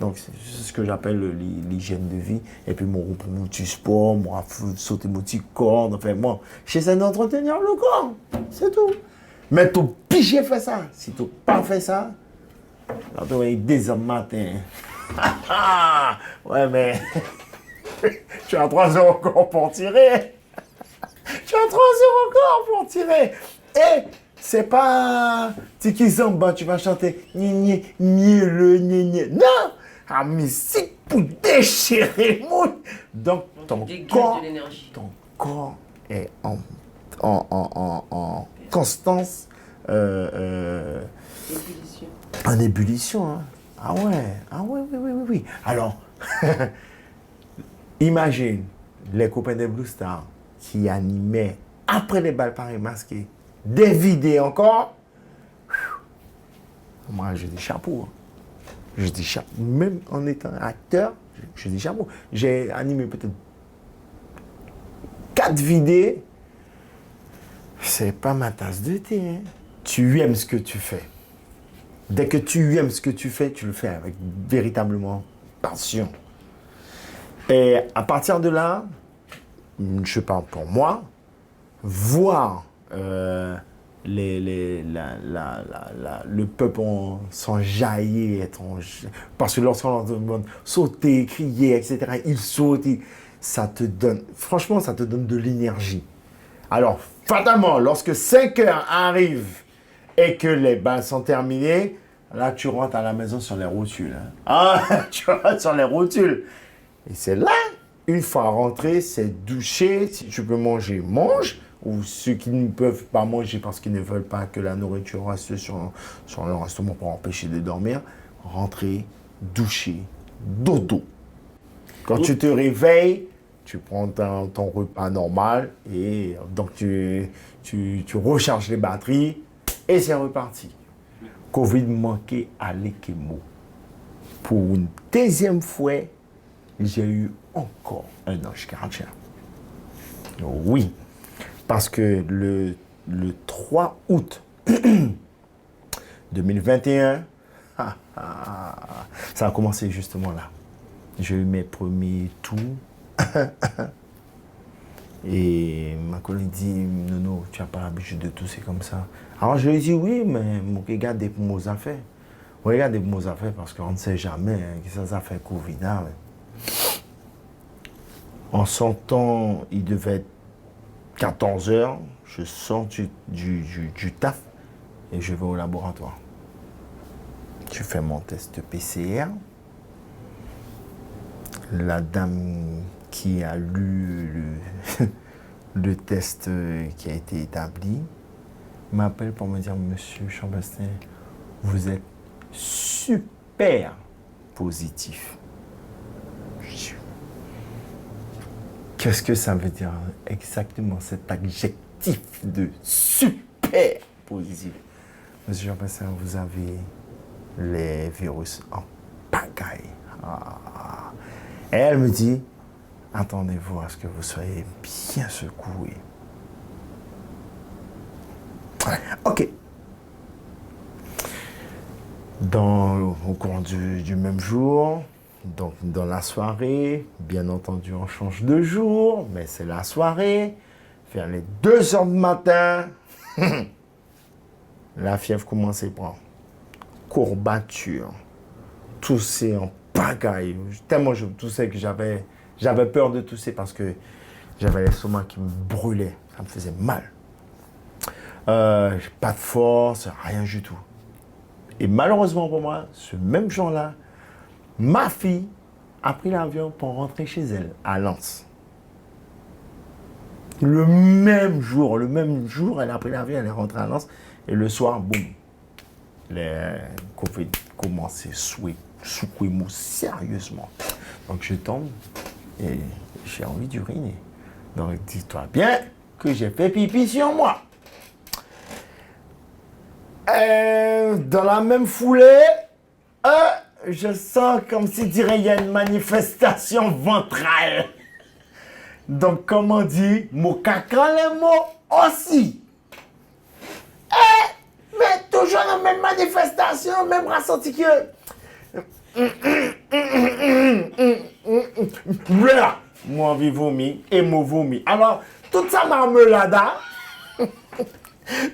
Donc, c'est ce que j'appelle l'hygiène de vie. Et puis, mon petit sport, moi, sauter mon petit corps. Enfin, moi, j'essaie d'entretenir le corps. C'est tout. Mais tu obligé de faire ça. Si tu n'as pas fait ça, là, tu vas être 2 heures du matin. Ouais, mais tu as 3 heures encore pour tirer. Tu as 3 heures encore pour tirer. Et c'est pas Tiki Zamba, tu vas chanter ni non, à musique pour déchirer mon. Donc ton corps est en constance Ébullition. en ébullition. Hein. Ah ouais, oui. Alors, imagine les copains des Blue Stars qui animaient après les balles Paris masqués. Dévidé encore. Moi, je dis chapeau. Je dis chapeau. Même en étant acteur, je dis chapeau. J'ai animé peut-être 4 vidés. C'est pas ma tasse de thé. Hein. Tu aimes ce que tu fais. Dès que tu aimes ce que tu fais, tu le fais avec véritablement passion. Et à partir de là, je parle pour moi, voir le peuple s'enjailler, parce que lorsqu'on leur demande sauter, crier, etc., ils sautent, ça te donne, franchement, ça te donne de l'énergie. Alors, fatalement, lorsque 5 heures arrivent et que les balles sont terminées, là, tu rentres à la maison sur les rotules. Hein. Ah, tu rentres sur les rotules. Et c'est là, une fois rentré, c'est doucher, si tu peux manger, mange. Ou ceux qui ne peuvent pas manger parce qu'ils ne veulent pas que la nourriture reste sur leur estomac pour empêcher de dormir, rentrer, doucher, dodo. Quand tu te réveilles, tu prends ton repas normal et donc tu recharges les batteries et c'est reparti. Covid manqué à l'Ekemo. Pour une 2e fois, j'ai eu encore un ange gardien. Oui. Parce que le 3 août 2021, ça a commencé justement là. J'ai eu mes premiers tours. Et ma collègue dit, non, tu n'as pas l'habitude de tousser comme ça. Alors je lui ai dit, oui, mais regardez pour mes affaires. Regardez pour mes affaires parce qu'on ne sait jamais que ça fait Covid. Hein. En sortant, il devait être 14 heures, je sors du taf et je vais au laboratoire. Je fais mon test PCR. La dame qui a lu le test qui a été établi m'appelle pour me dire, Monsieur Jean-Bastien, vous êtes super positif. Qu'est-ce que ça veut dire exactement cet adjectif de super positif? Monsieur Jean-Bastien, vous avez les virus en pagaille. Ah. Et elle me dit, attendez-vous à ce que vous soyez bien secoué. Ok. Au cours du même jour, donc dans la soirée, bien entendu on change de jour, mais c'est la soirée, vers les 2 heures du matin, la fièvre commence à prendre. Courbature, tousser en pagaille. Tellement je toussais que j'avais peur de tousser parce que j'avais l'estomac qui me brûlait, ça me faisait mal. Pas de force, rien du tout. Et malheureusement pour moi, ce même jour-là, ma fille a pris l'avion pour rentrer chez elle, à Lens. Le même jour, elle a pris l'avion, elle est rentrée à Lens. Et le soir, boum, les Covid commençaient à secouer moi sérieusement. Donc je tombe et j'ai envie d'uriner. Donc dis-toi bien que j'ai fait pipi sur moi. Dans la même foulée, je sens comme si dirait il y a une manifestation ventrale. Donc, comme on dit, mon caca les mots aussi. Mais toujours la même manifestation, même ressenti que. Voilà, moi envie vomi et moi vomi. Alors, toute ça marmelade.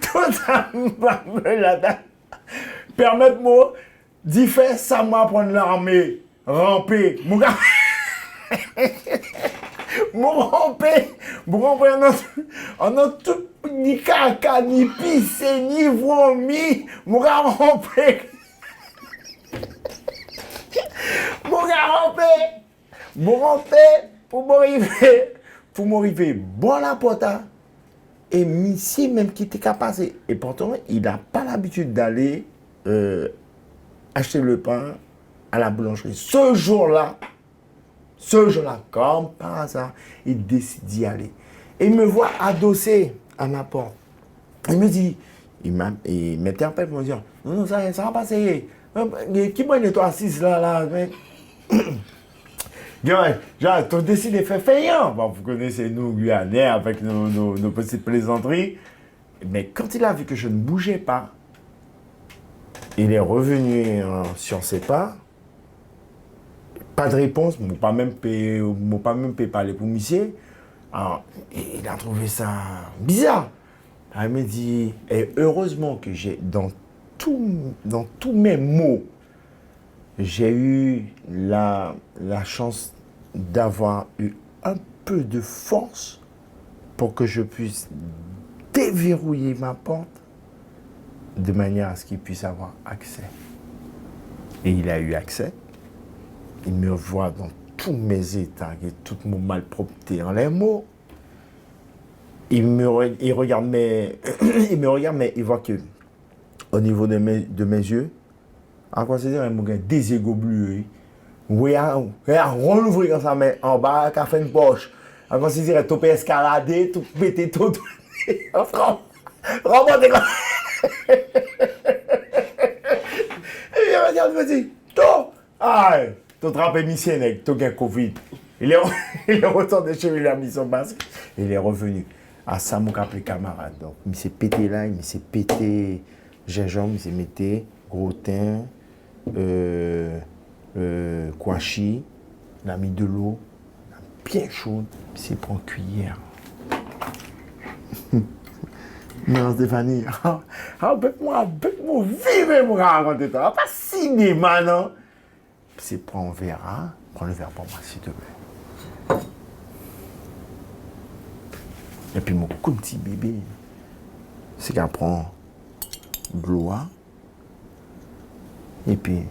Tout ça marmelade. Permettez-moi d'y faire ça, moi prendre l'armée, ramper. Mon gars. Mon ramper on a tout ni caca, ni pissé, ni vomi. Mon gars ramper. Mon gars ramper. Mon ramper pour m'arriver bon la pota. Et Missy même qui était capable. Et pourtant, il n'a pas l'habitude d'aller acheter le pain à la boulangerie. Ce jour-là, comme par hasard, il décide d'y aller. Et il me voit adossé à ma porte. Il me dit, il m'interpelle pour me dire, non, ça va passer. Qui m'a dit, toi, assise là. Genre, tu as décidé de faire faillant. Bon, vous connaissez nous, Guyanais, avec nos petites plaisanteries. Mais quand il a vu que je ne bougeais pas, il est revenu sur ses pas. Pas de réponse, ne m'a pas même fait parler pour monsieur. Alors, il a trouvé ça bizarre. Alors, il me dit, et heureusement que j'ai, dans tous mes mots, j'ai eu la chance d'avoir eu un peu de force pour que je puisse déverrouiller ma porte de manière à ce qu'il puisse avoir accès. Et il a eu accès. Il me voit dans tous mes états, et toute mon malpropreté en les mots. Il regarde mais il voit que au niveau de mes yeux, à quoi c'est dire, il me des égaux bleus. Oui, on l'ouvre comme ça, mais en bas, il a fait une poche. À quoi c'est dire, il a escaladé, tout pété, tout. Remontez comme ça. Et il me dit, toi, tu trappes mission avec tu as Covid. Il est retourné chez lui, il a mis son masque. Il est revenu. À ça, mon appelé camarade. Donc, il s'est pété là, il s'est pété gingembre, il s'est mis gros teint, kouachi, il a mis de l'eau, bien chaude, il s'est pris une cuillère. Non, Stéphanie, avec-moi, vivez, mon gars, racontez toi. Pas cinéma, non? C'est prends un verre, hein? Prends le verre pour moi, s'il te plaît. Et puis, mon petit bébé, c'est qu'elle prend de l'eau, hein? Et puis,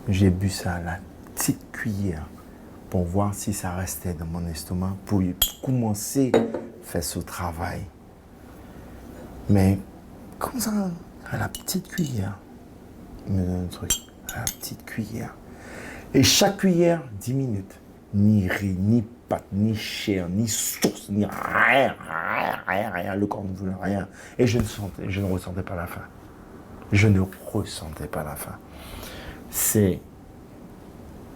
j'ai bu ça à la petite cuillère pour voir si ça restait dans mon estomac pour commencer à faire ce travail. Mais comme ça, à la petite cuillère, il me donne un truc, à la petite cuillère. Et chaque cuillère, 10 minutes. Ni riz, ni pâte, ni chair, ni sauce, ni rien. Le corps ne voulait rien. Et je ne ressentais pas la faim. Je ne ressentais pas la faim.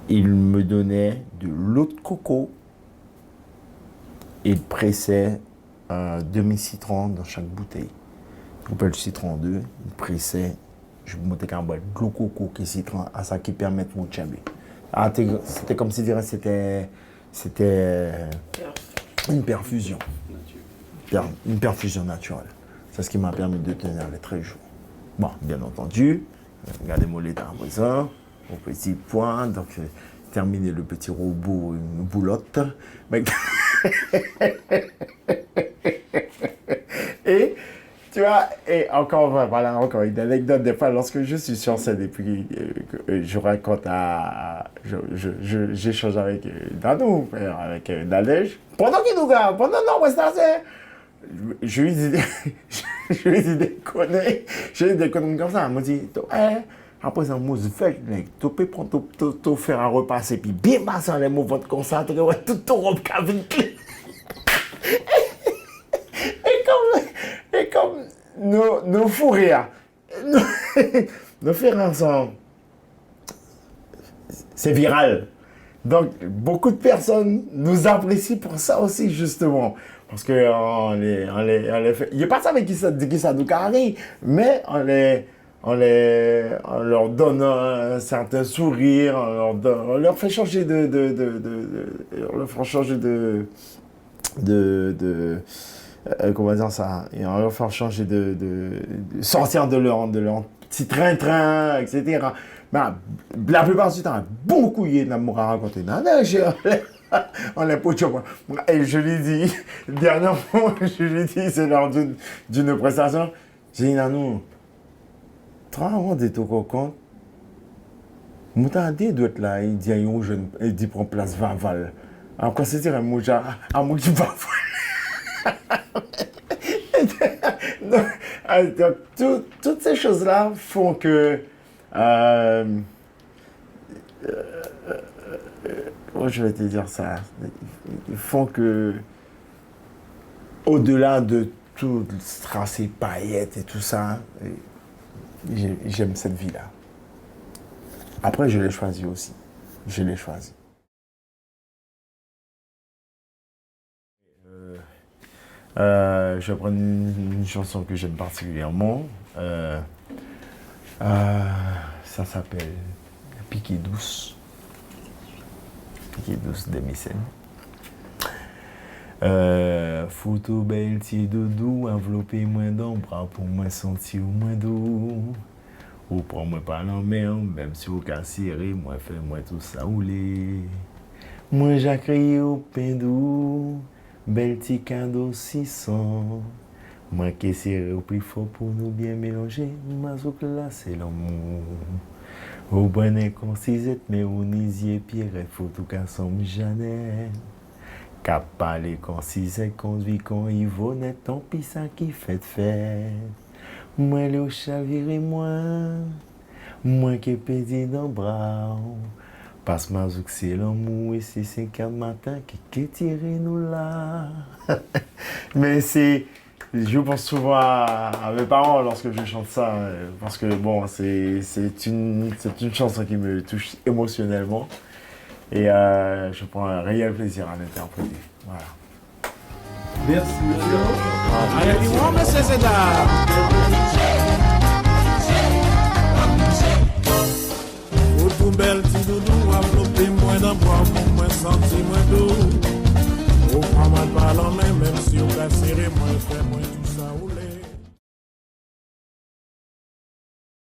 Il me donnait de l'eau de coco. Il pressait un demi-citron dans chaque bouteille. Il coupait le citron en deux. Il pressait, je montais qu'un boîte de l'eau de coco et citron à ça qui permet de mon tchabé. C'était comme si c'était une perfusion. Une perfusion naturelle. C'est ce qui m'a permis de tenir les 13 jours. Bon, bien entendu, regardez-moi l'état en présent, au petit point, donc terminer le petit robot, une boulotte. Mais... Et, tu vois, et encore une anecdote, des fois, lorsque je suis sur scène et puis je raconte j'échange avec Danou, avec Nadège, pendant qu'il nous regarde, pendant je lui dis des conneries comme ça, elle me dit, après ça, moi, je fais, tu peux prendre, tu faire un repas, et puis bien passer les mouvements comme ça, tu vois, tout ton robe qui Et comme nos fous rires, nos fous rires sont... C'est viral. Donc, beaucoup de personnes nous apprécient pour ça aussi, justement. Parce qu'on les fait... Il n'y a pas ça avec qui ça nous carrie, mais on leur donne un certain sourire, on leur fait changer comment dire ça, et on leur fait changer de sortir de leur petit train-train, etc. Mais la plupart du temps, beaucoup y a d'amour à raconter. On est pas. Et je lui dis, dernièrement, c'est lors d'une prestation, j'ai dit, Nanou, travaillons de tout compte. Moutardé doit être là, il dit à un jeune, il dit prend place Vaval. Alors, quand c'est dire un mot, un mot qui va. Donc, toutes ces choses-là font que. Je vais te dire ça. Ils font que. Au-delà de tout strass et paillettes et tout ça, j'aime cette vie-là. Après, je l'ai choisi aussi. Je l'ai choisi. Je vais prendre une chanson que j'aime particulièrement. Ça s'appelle Piqué douce. Piqué douce de Mécène. Photo belle, ti doudou, enveloppé moins d'ombre pour moi sentir moins doux. Ou prends-moi par la main, même si vous cassez, moi fais-moi tout ça rouler. Moi j'ai crié au pain doux. Bel petit cadeau 600. Moi qui serré au plus fort pour nous bien mélanger. Mazouk là c'est l'amour. Au bonnet qu'on s'isette, mais au nisier pire, faut tout qu'à son Jeannette. Qu'à parler qu'on s'isette, qu'on vit, qu'on y vonnait, tant pis ça qui fait fête. Moi le chaviré moi qui pédé dans le bras. Passe mazouk c'est l'amour et c'est 5h matin qui tire nous là. Mais je pense souvent à mes parents lorsque je chante ça, parce que bon, c'est une chanson qui me touche émotionnellement et je prends un réel plaisir à l'interpréter. Voilà. Merci, Tout belle ti doudou, enveloppé moins d'un bois, pour moins sentir moins d'eau. Au prend mal par la main, même si on l'a serré, moins fait moins tout ça roulé.